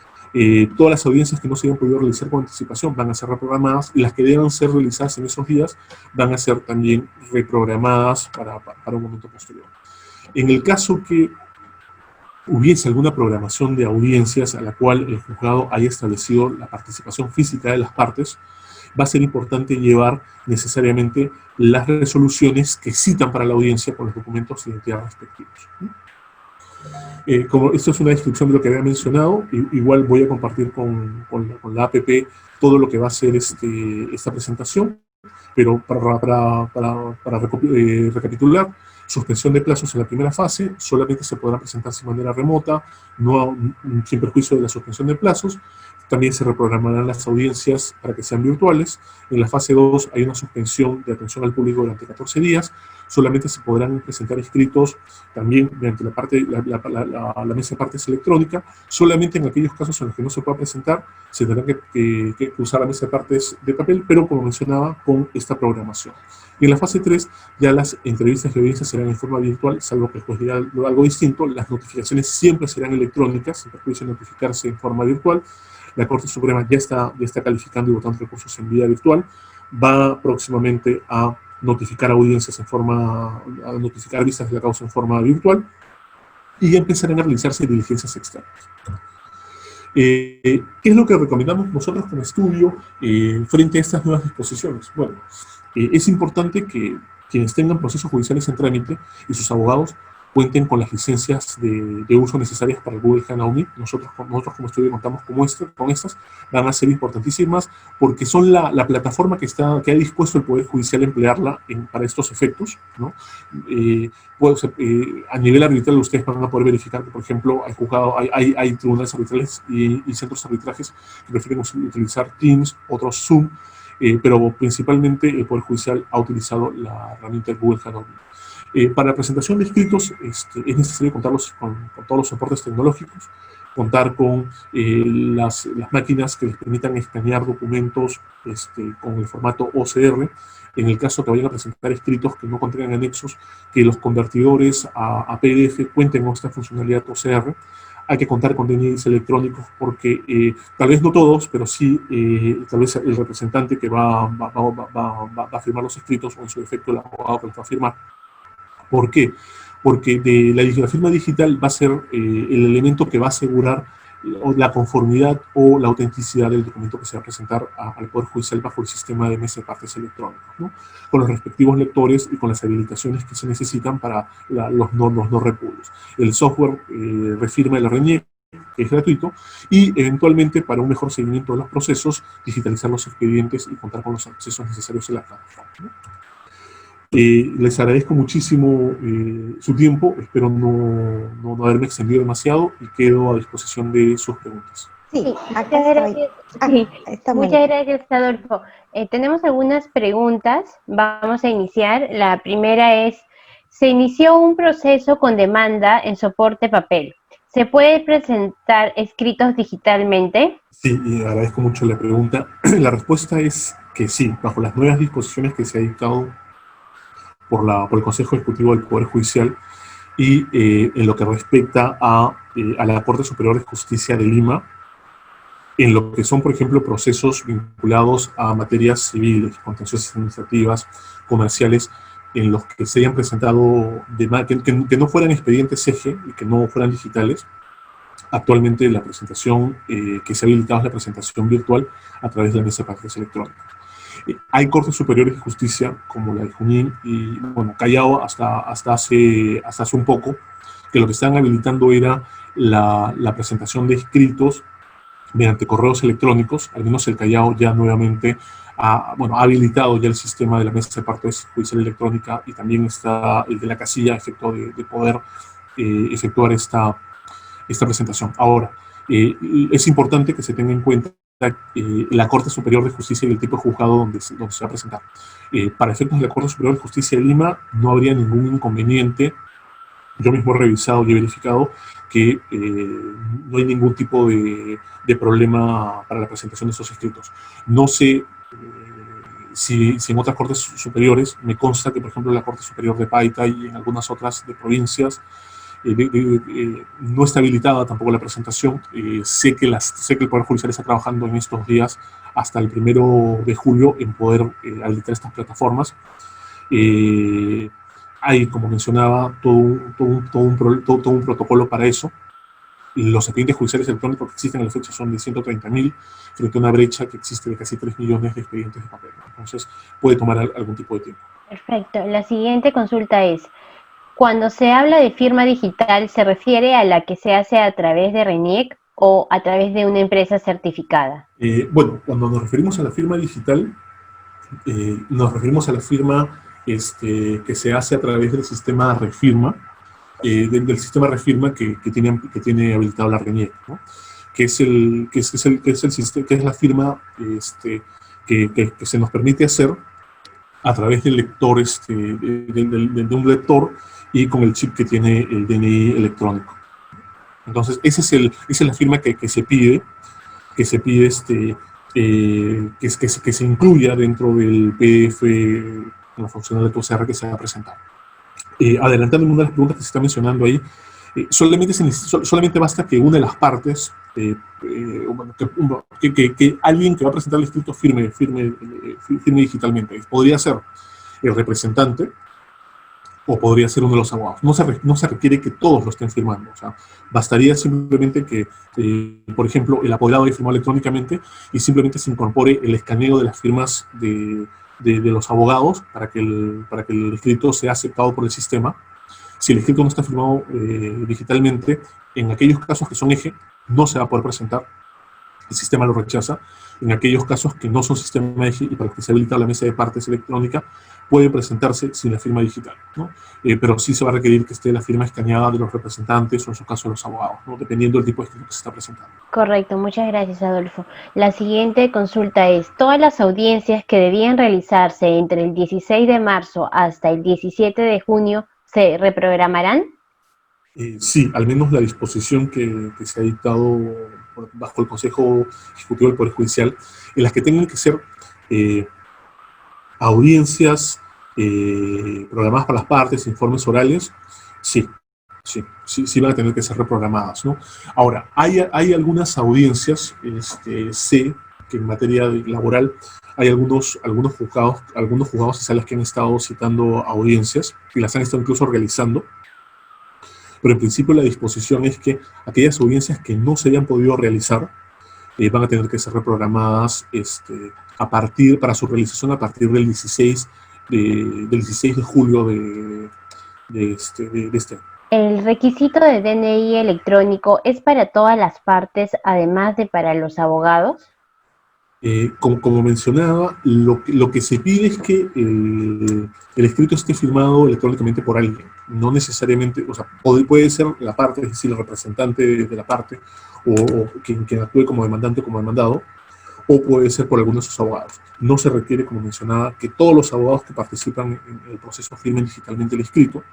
Todas las audiencias que no se hayan podido realizar con anticipación van a ser reprogramadas, y las que deban ser realizadas en esos días van a ser también reprogramadas para un momento posterior. En el caso que hubiese alguna programación de audiencias a la cual el juzgado haya establecido la participación física de las partes, va a ser importante llevar necesariamente las resoluciones que citan para la audiencia con los documentos de identidad respectivos. Como esto es una descripción de lo que había mencionado, igual voy a compartir con la APP todo lo que va a ser esta presentación, pero para recapitular: suspensión de plazos en la primera fase, solamente se podrá presentarse de manera remota, sin perjuicio de la suspensión de plazos. También se reprogramarán las audiencias para que sean virtuales. En la fase 2 hay una suspensión de atención al público durante 14 días. Solamente se podrán presentar escritos también mediante la mesa de partes electrónica. Solamente en aquellos casos en los que no se pueda presentar, se tendrá que usar la mesa de partes de papel, pero como mencionaba, con esta programación. Y en la fase 3, ya las entrevistas y audiencias serán en forma virtual, salvo que el juez diga algo distinto. Las notificaciones siempre serán electrónicas, sin perjuicio de notificarse en forma virtual. La Corte Suprema ya está calificando y votando recursos en vía virtual. Va próximamente a notificar audiencias a notificar vistas de la causa en forma virtual, y ya empezarán a realizarse diligencias externas. ¿Qué es lo que recomendamos nosotros como estudio frente a estas nuevas disposiciones? Bueno, es importante que quienes tengan procesos judiciales en trámite y sus abogados cuenten con las licencias de uso necesarias para el Google HANA OMNI. Nosotros como estudio contamos con estas, van a ser importantísimas porque son la plataforma que ha dispuesto el Poder Judicial emplearla para estos efectos, ¿no? A nivel arbitral ustedes van a poder verificar que, por ejemplo, hay tribunales arbitrales y centros de arbitrajes que prefieren utilizar Teams, otros Zoom, pero principalmente el Poder Judicial ha utilizado la herramienta del Google HANA OMNI. Para la presentación de escritos es necesario contar con todos los soportes tecnológicos, contar con las máquinas que les permitan escanear documentos con el formato OCR. En el caso que vayan a presentar escritos que no contengan anexos, que los convertidores a PDF cuenten con esta funcionalidad OCR. hay que contar con DNIs electrónicos porque tal vez no todos, pero sí tal vez el representante que va a firmar los escritos o en su defecto el abogado que los va a firmar. ¿Por qué? Porque la firma digital va a ser el elemento que va a asegurar la conformidad o la autenticidad del documento que se va a presentar al Poder Judicial bajo el sistema de mesa de partes electrónicos, ¿no? Con los respectivos lectores y con las habilitaciones que se necesitan para los no repudios. El software refirma el RENIEC, que es gratuito, y eventualmente para un mejor seguimiento de los procesos, digitalizar los expedientes y contar con los accesos necesarios en la plataforma, ¿no? Les agradezco muchísimo su tiempo, espero no haberme extendido demasiado y quedo a disposición de sus preguntas. Sí, acá estoy. Sí, muchas gracias, Adolfo. Tenemos algunas preguntas, vamos a iniciar. La primera es, se inició un proceso con demanda en soporte papel. ¿Se puede presentar escritos digitalmente? Sí, y agradezco mucho la pregunta. La respuesta es que sí, bajo las nuevas disposiciones que se ha dictado por el Consejo Ejecutivo del Poder Judicial y en lo que respecta a la Corte Superior de Justicia de Lima, en lo que son, por ejemplo, procesos vinculados a materias civiles, contenciosas administrativas, comerciales, en los que se hayan presentado, que no fueran expedientes eje y que no fueran digitales. Actualmente la presentación que se ha habilitado es la presentación virtual a través de la mesa de partes electrónicas. Hay cortes superiores de justicia, como la de Junín y, bueno, Callao hasta hace un poco, que lo que están habilitando era la presentación de escritos mediante correos electrónicos. Al menos el Callao ya nuevamente ha habilitado ya el sistema de la mesa de partes judicial electrónica y también está el de la casilla a efecto de poder efectuar esta presentación. Ahora, es importante que se tenga en cuenta la Corte Superior de Justicia y el tipo de juzgado donde se va a presentar. Para efectos de la Corte Superior de Justicia de Lima no habría ningún inconveniente. Yo mismo he revisado y he verificado que no hay ningún tipo de problema para la presentación de esos escritos. No sé si en otras cortes superiores, me consta que, por ejemplo, en la Corte Superior de Paita y en algunas otras de provincias, no está habilitada tampoco la presentación. Sé que el Poder Judicial está trabajando en estos días hasta el 1 de julio en poder habilitar estas plataformas. Hay, como mencionaba, todo un protocolo para eso. Los expedientes judiciales electrónicos que existen a la fecha son de 130.000, frente a una brecha que existe de casi 3 millones de expedientes de papel. Entonces, puede tomar algún tipo de tiempo. Perfecto. La siguiente consulta es, cuando se habla de firma digital, ¿se refiere a la que se hace a través de RENIEC o a través de una empresa certificada? Bueno, cuando nos referimos a la firma digital, nos referimos a la firma que se hace a través del sistema Refirma, del sistema Refirma que tiene habilitado la RENIEC, ¿no? que es la firma que se nos permite hacer a través del lector, de un lector y con el chip que tiene el DNI electrónico. Entonces, esa es la firma que se pide que se incluya dentro del PDF, la funcionalidad de QCR que se va a presentar. Adelantando una de las preguntas que se está mencionando ahí, solamente basta que una de las partes, que alguien que va a presentar el escrito firme digitalmente. Podría ser el representante o podría ser uno de los abogados. No se requiere que todos lo estén firmando. O sea, bastaría simplemente que, por ejemplo, el apoderado haya firmado electrónicamente y simplemente se incorpore el escaneo de las firmas de los abogados para que el escrito sea aceptado por el sistema. Si el escrito no está firmado digitalmente, en aquellos casos que son eje, no se va a poder presentar. El sistema lo rechaza. En aquellos casos que no son sistema eje y para los que se ha habilitado la mesa de partes electrónica, puede presentarse sin la firma digital, ¿no? Pero sí se va a requerir que esté la firma escaneada de los representantes o en su caso de los abogados, ¿no? Dependiendo del tipo de escrito que se está presentando. Correcto, muchas gracias, Adolfo. La siguiente consulta es, ¿todas las audiencias que debían realizarse entre el 16 de marzo hasta el 17 de junio se reprogramarán? Sí, al menos la disposición que se ha dictado bajo el Consejo Ejecutivo del Poder Judicial, en las que tengan que ser audiencias programadas para las partes, informes orales, sí. sí van a tener que ser reprogramadas, ¿no? Ahora, hay algunas audiencias, sé que en materia laboral hay algunos juzgados y salas que han estado citando audiencias y las han estado incluso realizando, pero en principio la disposición es que aquellas audiencias que no se hayan podido realizar van a tener que ser reprogramadas para su realización a partir del 16 de julio de este año. ¿El requisito de DNI electrónico es para todas las partes, además de para los abogados? Como mencionaba, lo que se pide es que el escrito esté firmado electrónicamente por alguien, no necesariamente, o sea, puede ser la parte, es decir, el representante de la parte, o quien actúe como demandante o como demandado, o puede ser por alguno de sus abogados. No se requiere, como mencionaba, que todos los abogados que participan en el proceso firmen digitalmente el escrito.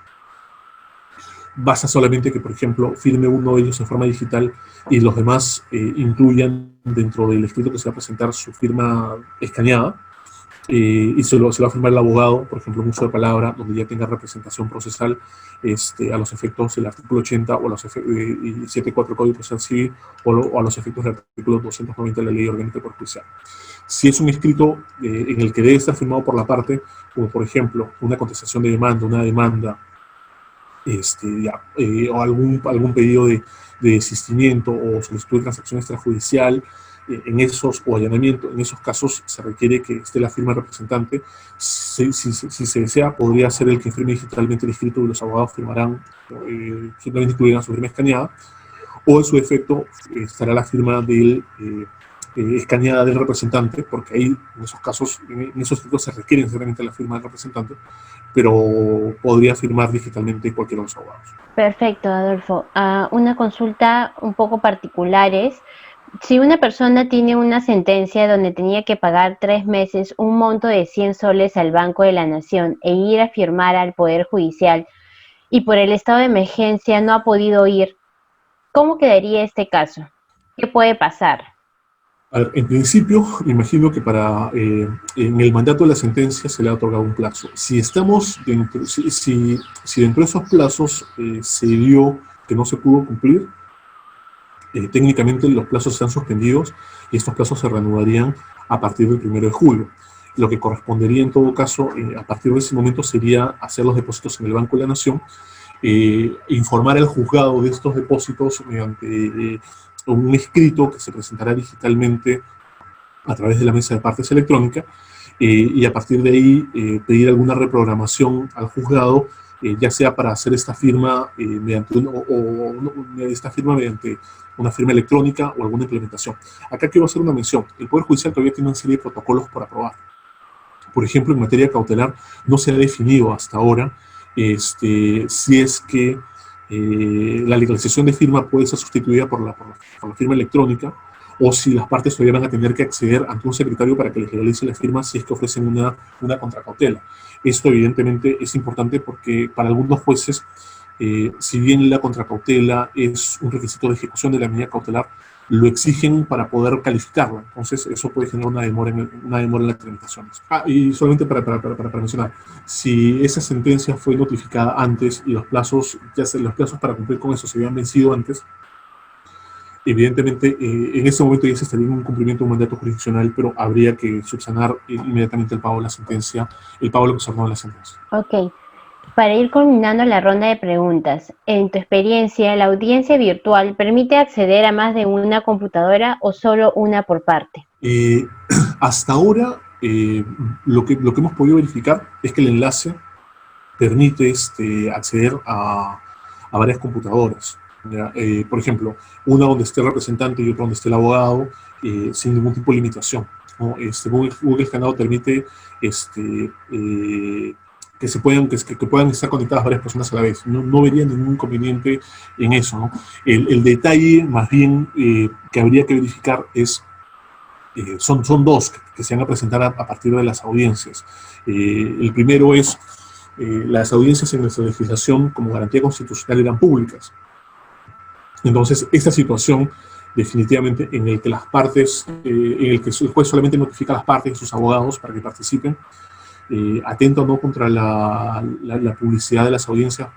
Basta solamente que, por ejemplo, firme uno de ellos en forma digital y los demás incluyan dentro del escrito que se va a presentar su firma escaneada y se va a firmar el abogado, por ejemplo, un uso de palabra donde ya tenga representación procesal a los efectos del artículo 80 o los 74 Código Procesal Civil o a los efectos del artículo 290 de la Ley Orgánica del Poder Judicial. Si es un escrito en el que debe estar firmado por la parte, como por ejemplo una contestación de demanda, una demanda, o algún pedido de desistimiento o solicitud de transacción extrajudicial, o allanamiento, en esos casos se requiere que esté la firma representante. Si se desea, podría ser el que firme digitalmente el escrito y los abogados firmarán, simplemente incluirán su firma escaneada, o en su defecto estará la firma escaneada del representante, porque ahí en esos casos, en esos escritos se requiere necesariamente la firma del representante, pero podría firmar digitalmente cualquiera de los abogados. Perfecto, Adolfo. Una consulta un poco particulares. Si una persona tiene una sentencia donde tenía que pagar 3 meses un monto de 100 soles al Banco de la Nación e ir a firmar al Poder Judicial y por el estado de emergencia no ha podido ir, ¿cómo quedaría este caso? ¿Qué puede pasar? A ver, en principio, me imagino que en el mandato de la sentencia se le ha otorgado un plazo. Si dentro de esos plazos se vio que no se pudo cumplir, técnicamente los plazos están suspendidos y estos plazos se reanudarían a partir del 1 de julio. Lo que correspondería en todo caso, a partir de ese momento, sería hacer los depósitos en el Banco de la Nación, informar al juzgado de estos depósitos mediante un escrito que se presentará digitalmente a través de la mesa de partes electrónica, y a partir de ahí pedir alguna reprogramación al juzgado, ya sea para hacer esta firma mediante una firma electrónica o alguna implementación. Acá quiero hacer una mención. El Poder Judicial todavía tiene una serie de protocolos por aprobar. Por ejemplo, en materia cautelar no se ha definido hasta ahora si es que la legalización de firma puede ser sustituida por la firma electrónica, o si las partes todavía van a tener que acceder ante un secretario para que les legalice la firma si es que ofrecen una contracautela. Esto evidentemente es importante porque para algunos jueces, si bien la contracautela es un requisito de ejecución de la medida cautelar, lo exigen para poder calificarla. Entonces eso puede generar una demora en las tramitaciones. Y solamente para mencionar, si esa sentencia fue notificada antes y los plazos para cumplir con eso se habían vencido antes, evidentemente en ese momento ya se estaría en un cumplimiento de un mandato jurisdiccional, pero habría que subsanar inmediatamente el pago de la sentencia, el pago de lo que se ordenó en la sentencia. Ok. Para ir culminando la ronda de preguntas, en tu experiencia, ¿la audiencia virtual permite acceder a más de una computadora o solo una por parte? Hasta ahora, lo que hemos podido verificar es que el enlace permite acceder a varias computadoras. Por ejemplo, una donde esté el representante y otra donde esté el abogado, sin ningún tipo de limitación, ¿no? Google Hangout permite que puedan estar conectadas varias personas a la vez. No vería ningún inconveniente en eso, ¿no? El detalle, más bien, que habría que verificar son dos que se van a presentar a partir de las audiencias. El primero es, las audiencias en nuestra legislación como garantía constitucional eran públicas. Entonces, esta situación definitivamente en el que las partes, en el que el juez solamente notifica a las partes y sus abogados para que participen, atenta o no contra la publicidad de las audiencias,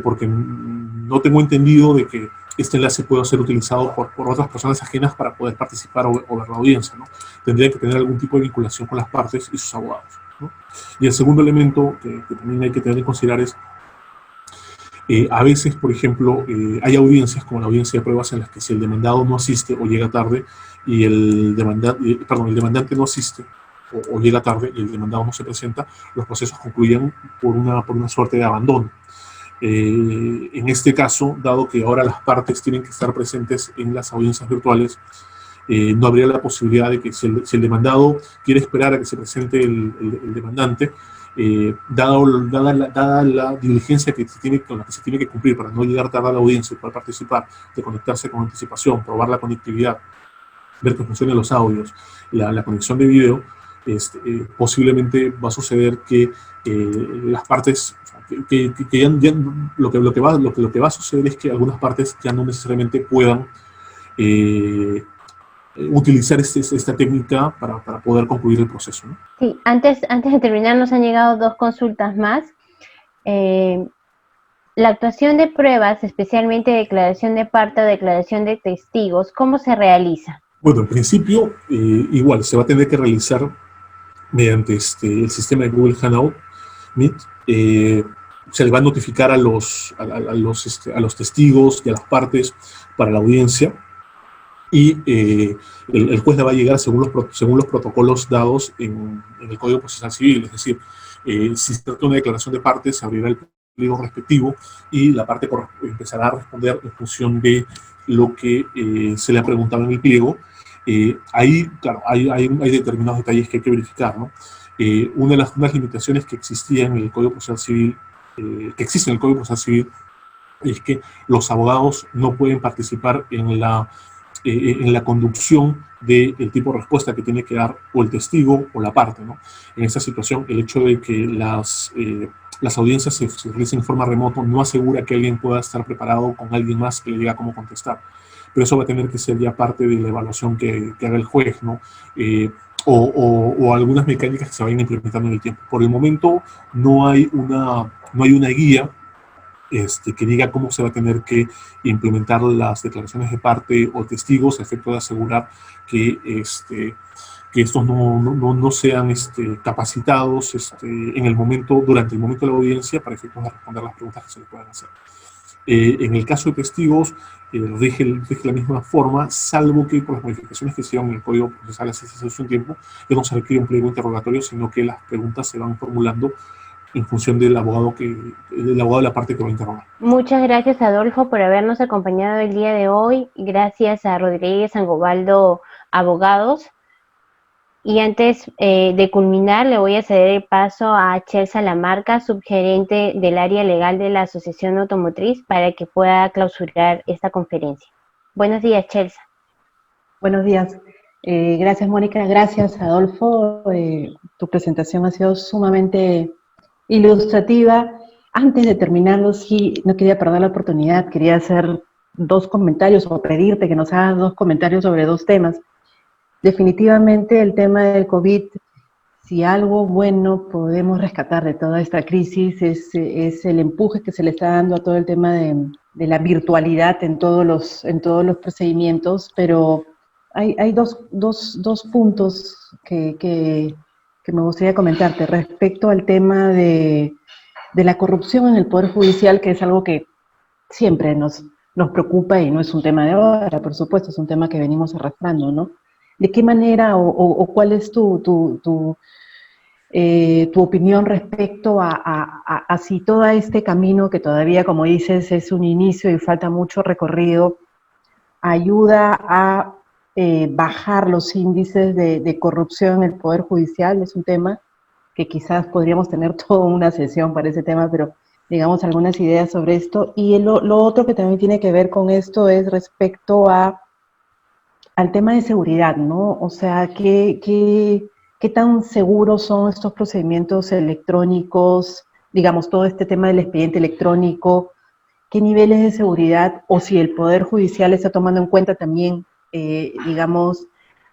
porque no tengo entendido de que este enlace pueda ser utilizado por otras personas ajenas para poder participar o ver la audiencia, ¿no? Tendría que tener algún tipo de vinculación con las partes y sus abogados, ¿no? Y el segundo elemento que también hay que tener en considerar es, a veces, por ejemplo, hay audiencias como la audiencia de pruebas en las que si el demandado no asiste o llega tarde y el demandante no asiste o llega tarde y el demandado no se presenta, los procesos concluyen por una suerte de abandono. En este caso, dado que ahora las partes tienen que estar presentes en las audiencias virtuales, no habría la posibilidad de que si el demandado quiere esperar a que se presente el demandante, dada la diligencia con la que se tiene que cumplir para no llegar tarde a la audiencia y poder participar, de conectarse con anticipación, probar la conectividad, ver que funcionen los audios, la conexión de video, posiblemente va a suceder que las partes, que lo que va a suceder es que algunas partes ya no necesariamente puedan utilizar esta técnica para poder concluir el proceso, ¿no? Sí, antes de terminar nos han llegado dos consultas más. La actuación de pruebas, especialmente declaración de parte o declaración de testigos, ¿cómo se realiza? Bueno, en principio, igual, se va a tener que realizar mediante el sistema de Google Hangout Meet. Se le va a notificar a los testigos y a las partes para la audiencia, y el juez le va a llegar según los protocolos dados en el Código Procesal Civil. Es decir, si se trata de una declaración de parte, se abrirá el pliego respectivo y la parte empezará a responder en función de lo que se le ha preguntado en el pliego. Ahí, claro, hay determinados detalles que hay que verificar, ¿no? Una de las limitaciones que existía en el Código Procesal Civil, que existe en el Código Procesal Civil, es que los abogados no pueden participar en la conducción del tipo de respuesta que tiene que dar o el testigo o la parte, ¿no? En esta situación, el hecho de que las audiencias se realicen en forma remota no asegura que alguien pueda estar preparado con alguien más que le diga cómo contestar. Pero eso va a tener que ser ya parte de la evaluación que haga el juez, ¿no? O algunas mecánicas que se vayan implementando en el tiempo. Por el momento no hay una guía que diga cómo se va a tener que implementar las declaraciones de parte o testigos a efecto de asegurar que estos no sean capacitados durante el momento de la audiencia para efectos de responder las preguntas que se les puedan hacer. En el caso de testigos, rige la misma forma, salvo que por las modificaciones que hicieron en el Código Procesal hace un tiempo, ya no se requiere un pliego interrogatorio, sino que las preguntas se van formulando en función del abogado de la parte que va a interrogar. Muchas gracias, Adolfo, por habernos acompañado el día de hoy. Gracias a Rodríguez Sangobaldo Abogados. Y antes de culminar, le voy a ceder el paso a Chelsea Lamarca, subgerente del área legal de la Asociación Automotriz, para que pueda clausurar esta conferencia. Buenos días, Chelsea. Buenos días. Gracias, Mónica. Gracias, Adolfo. Tu presentación ha sido sumamente ilustrativa. Antes de terminarlo, sí, no quería perder la oportunidad. Quería hacer dos comentarios o pedirte que nos hagas dos comentarios sobre dos temas. Definitivamente el tema del COVID, si algo bueno podemos rescatar de toda esta crisis es el empuje que se le está dando a todo el tema de la virtualidad en todos los procedimientos, pero hay dos puntos que me gustaría comentarte respecto al tema de la corrupción en el Poder Judicial, que es algo que siempre nos preocupa y no es un tema de ahora, por supuesto, es un tema que venimos arrastrando, ¿no? ¿De qué manera o cuál es tu opinión respecto a si todo este camino que todavía, como dices, es un inicio y falta mucho recorrido, ayuda a bajar los índices de corrupción en el Poder Judicial? Es un tema que quizás podríamos tener toda una sesión para ese tema, pero digamos algunas ideas sobre esto. Y lo otro que también tiene que ver con esto es respecto al tema de seguridad, ¿no? O sea, ¿qué tan seguros son estos procedimientos electrónicos? Digamos, todo este tema del expediente electrónico, ¿qué niveles de seguridad, o si el Poder Judicial está tomando en cuenta también,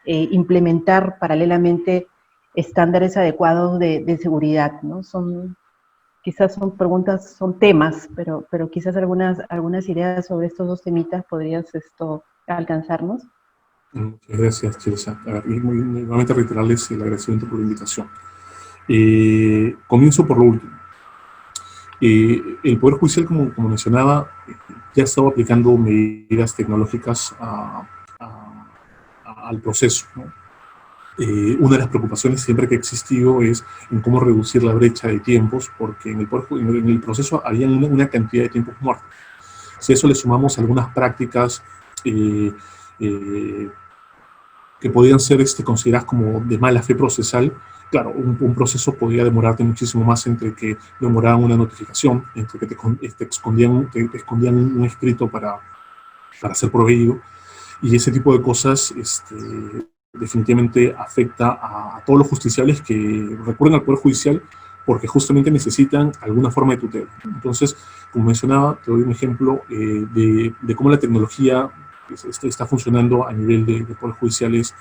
implementar paralelamente estándares adecuados de seguridad, ¿no? quizás son preguntas, son temas, pero quizás algunas ideas sobre estos dos temitas podrías alcanzarnos. Muchas gracias, Chelsea. A ver, y nuevamente reiterarles el agradecimiento por la invitación. Comienzo por lo último. El Poder Judicial, como mencionaba, ya estaba aplicando medidas tecnológicas al proceso, ¿no? Una de las preocupaciones siempre que ha existido es en cómo reducir la brecha de tiempos, porque en el proceso había una cantidad de tiempos muertos. Si a eso le sumamos algunas prácticas que podían ser consideradas como de mala fe procesal, claro, un proceso podía demorarte muchísimo más entre que demoraban una notificación, entre que te escondían un escrito para ser proveído, y ese tipo de cosas definitivamente afecta a todos los justiciables que recurren al Poder Judicial porque justamente necesitan alguna forma de tutela. Entonces, como mencionaba, te doy un ejemplo de cómo la tecnología está funcionando a nivel de Poder Judiciales.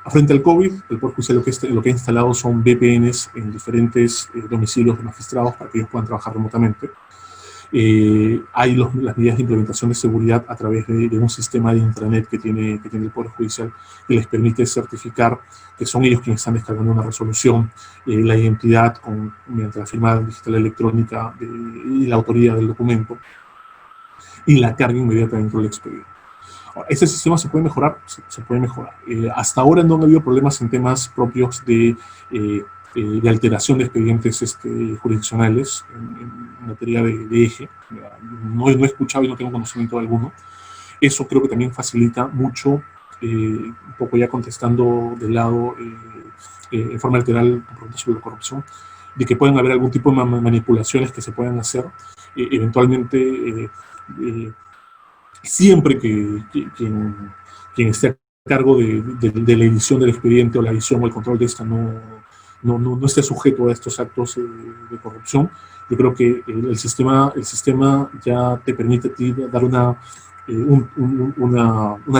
Frente al COVID, el Poder Judicial lo que ha instalado son VPNs en diferentes domicilios de magistrados para que ellos puedan trabajar remotamente. Hay las medidas de implementación de seguridad a través de un sistema de intranet que tiene el Poder Judicial, que les permite certificar que son ellos quienes están descargando una resolución, la identidad mediante la firma digital electrónica y la autoría del documento, y la carga inmediata dentro del expediente. Ahora, ¿este sistema se puede mejorar? Se puede mejorar. Hasta ahora no han habido problemas en temas propios de alteración de expedientes jurisdiccionales en materia de eje. No he escuchado y no tengo conocimiento alguno. Eso creo que también facilita mucho, un poco ya contestando del lado en forma literal preguntas sobre la corrupción, de que pueden haber algún tipo de manipulaciones que se puedan hacer. Eventualmente, siempre que quien esté a cargo de la edición del expediente o la edición o el control de esta no esté sujeto a estos actos de corrupción, yo creo que el sistema ya te permite a ti dar una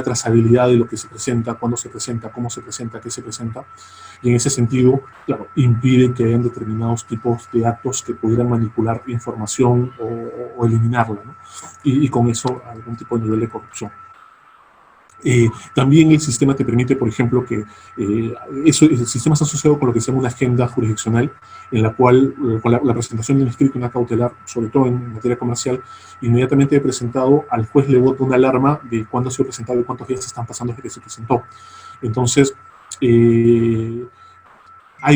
trazabilidad de lo que se presenta, cuándo se presenta, cómo se presenta, qué se presenta, y en ese sentido, claro, impide que hayan determinados tipos de actos que pudieran manipular información o eliminarla, ¿no? Y con eso algún tipo de nivel de corrupción. También el sistema te permite, por ejemplo, que el sistema está asociado con lo que se llama una agenda jurisdiccional, en la cual, con la presentación de un escrito, una cautelar, sobre todo en materia comercial, inmediatamente he presentado, al juez le bota una alarma de cuándo ha sido presentado y cuántos días están pasando desde que se presentó. Entonces, hay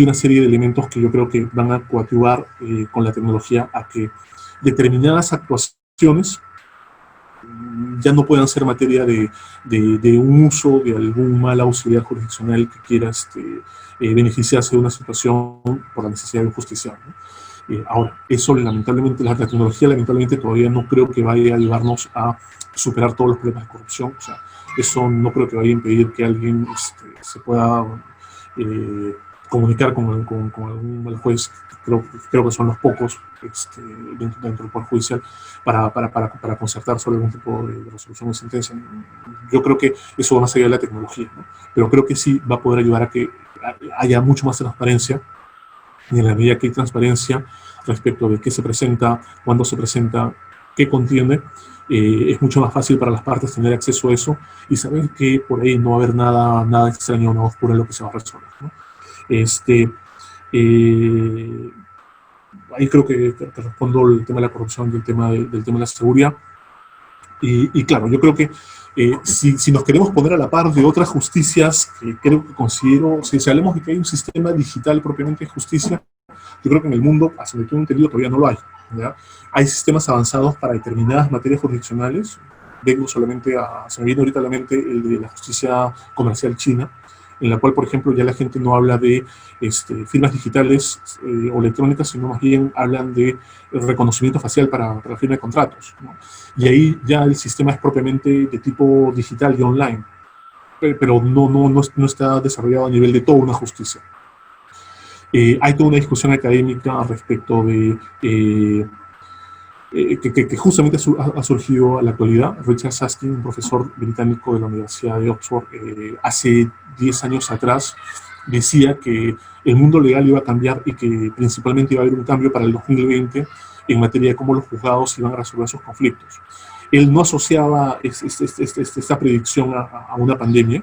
una serie de elementos que yo creo que van a coadyuvar con la tecnología a que determinadas actuaciones ya no puedan ser materia de un uso de algún mal auxiliar jurisdiccional que quiera beneficiarse de una situación por la necesidad de un justiciable, ¿no? Ahora, eso lamentablemente, la tecnología lamentablemente todavía no creo que vaya a ayudarnos a superar todos los problemas de corrupción. O sea, eso no creo que vaya a impedir que alguien se pueda comunicar con algún juez. Creo que son los pocos dentro del Poder Judicial para concertar sobre algún tipo de resolución de sentencia. Yo creo que eso va más allá de la tecnología, ¿no? Pero creo que sí va a poder ayudar a que haya mucho más transparencia, y en la medida que hay transparencia respecto de qué se presenta, cuándo se presenta, qué contiene, es mucho más fácil para las partes tener acceso a eso y saber que por ahí no va a haber nada extraño o nada oscuro en lo que se va a resolver, ¿no? Ahí creo que te respondo el tema de la corrupción y el tema de la seguridad. Y claro, yo creo que si nos queremos poner a la par de otras justicias, que creo que considero, si hablamos de que hay un sistema digital propiamente de justicia, yo creo que en el mundo, hasta donde tengo entendido, todavía no lo hay, ¿ya? Hay sistemas avanzados para determinadas materias jurisdiccionales. Se me viene ahorita a la mente el de la justicia comercial china, en la cual, por ejemplo, ya la gente no habla de firmas digitales o electrónicas, sino más bien hablan de reconocimiento facial para la firma de contratos, ¿no? Y ahí ya el sistema es propiamente de tipo digital y online, pero no está desarrollado a nivel de toda una justicia. Hay toda una discusión académica respecto de que justamente ha surgido a la actualidad. Richard Susskind, un profesor británico de la Universidad de Oxford, hace 10 años atrás decía que el mundo legal iba a cambiar y que principalmente iba a haber un cambio para el 2020 en materia de cómo los juzgados iban a resolver sus conflictos. Él no asociaba esta predicción a una pandemia,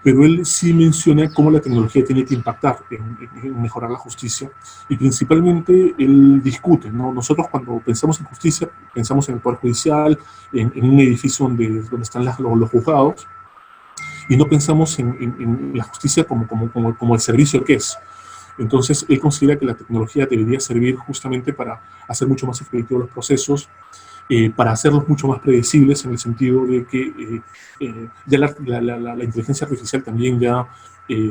pero él sí menciona cómo la tecnología tiene que impactar en mejorar la justicia, y principalmente él discute, ¿no? Nosotros cuando pensamos en justicia, pensamos en el Poder Judicial, en un edificio donde están los juzgados, y no pensamos en la justicia como el servicio que es. Entonces, él considera que la tecnología debería servir justamente para hacer mucho más efectivos los procesos, para hacerlos mucho más predecibles, en el sentido de que ya la inteligencia artificial también ya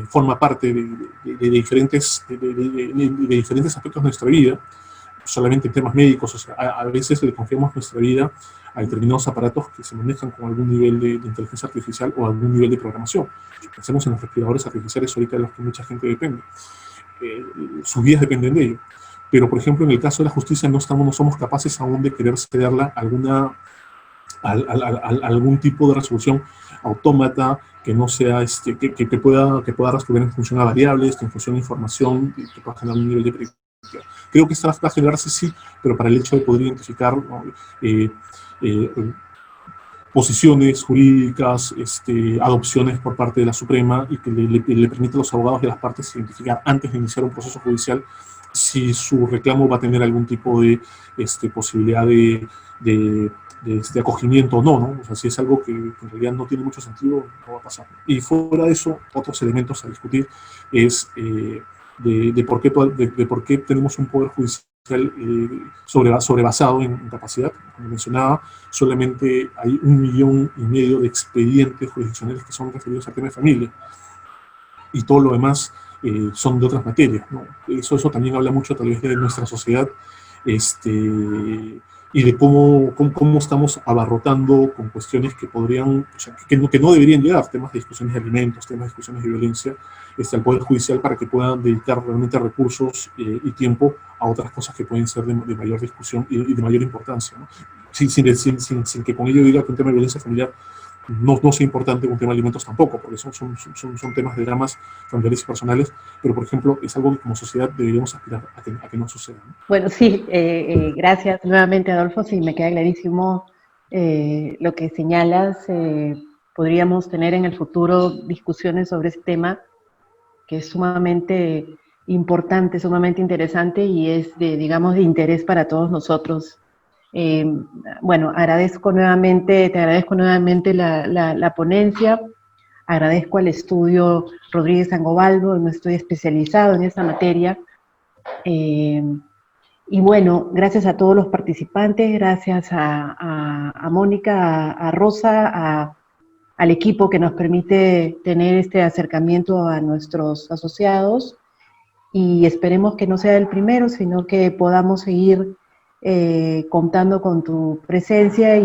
forma parte de diferentes aspectos de nuestra vida, solamente en temas médicos. O sea, a veces le confiamos nuestra vida a determinados aparatos que se manejan con algún nivel de inteligencia artificial o algún nivel de programación. Pensemos en los respiradores artificiales ahorita de los que mucha gente depende. Sus vidas dependen de ello. Pero, por ejemplo, en el caso de la justicia no somos capaces aún de querer cederla algún tipo de resolución autómata que no sea, que pueda resolver en función a variables, en función a información, que pueda generar un nivel de predictividad. Creo que esta va a generarse, sí, pero para el hecho de poder identificar, ¿no?, posiciones jurídicas, adopciones por parte de la Suprema, y que le permite a los abogados y a las partes identificar antes de iniciar un proceso judicial si su reclamo va a tener algún tipo de posibilidad de acogimiento o no, ¿no? O sea, si es algo que en realidad no tiene mucho sentido, no va a pasar. Y fuera de eso, otros elementos a discutir es de por qué tenemos un poder judicial sobrebasado en capacidad. Como mencionaba, solamente hay 1,5 millones de expedientes jurisdiccionales que son referidos al tema de familia, y todo lo demás son de otras materias, ¿no? Eso también habla mucho tal vez de nuestra sociedad, y de cómo estamos abarrotando con cuestiones que podrían, o sea, que no deberían llegar, temas de discusiones de alimentos, temas de discusiones de violencia, al Poder Judicial, para que puedan dedicar realmente recursos y tiempo a otras cosas que pueden ser de mayor discusión y de mayor importancia, ¿no? Sin que con ello diga que un tema de violencia familiar no sea importante, un tema de alimentos tampoco, porque son temas de dramas familiares y personales, pero, por ejemplo, es algo que como sociedad deberíamos aspirar a que no suceda, ¿no? Bueno, sí, gracias nuevamente, Adolfo. Sí, me queda clarísimo lo que señalas. Podríamos tener en el futuro discusiones sobre este tema, que es sumamente importante, sumamente interesante, y es digamos, de interés para todos nosotros. Bueno, te agradezco nuevamente la ponencia, agradezco al estudio Rodríguez Sangobaldo, no estoy especializado en esta materia, y bueno, gracias a todos los participantes, gracias a Mónica, a Rosa, al equipo que nos permite tener este acercamiento a nuestros asociados, y esperemos que no sea el primero, sino que podamos seguir contando con tu presencia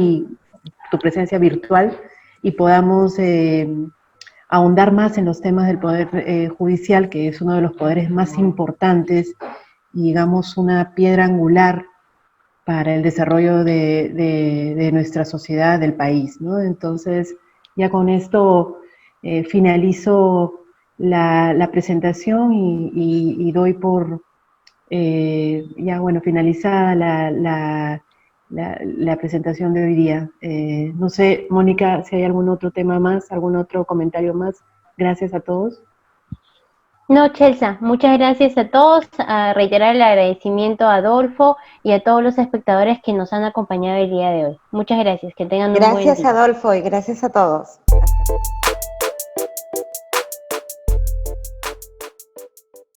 virtual, y podamos ahondar más en los temas del Poder Judicial, que es uno de los poderes más importantes y, digamos, una piedra angular para el desarrollo de nuestra sociedad, del país, ¿no? Entonces, ya con esto finalizo la presentación y doy por ya, bueno, finalizada la presentación de hoy día. No sé, Mónica, si hay algún otro tema más, algún otro comentario más. Gracias a todos. No, Chelsea, muchas gracias a todos. A reiterar el agradecimiento a Adolfo y a todos los espectadores que nos han acompañado el día de hoy. Muchas gracias, que tengan un buen día. Gracias, Adolfo, y gracias a todos. Hasta luego.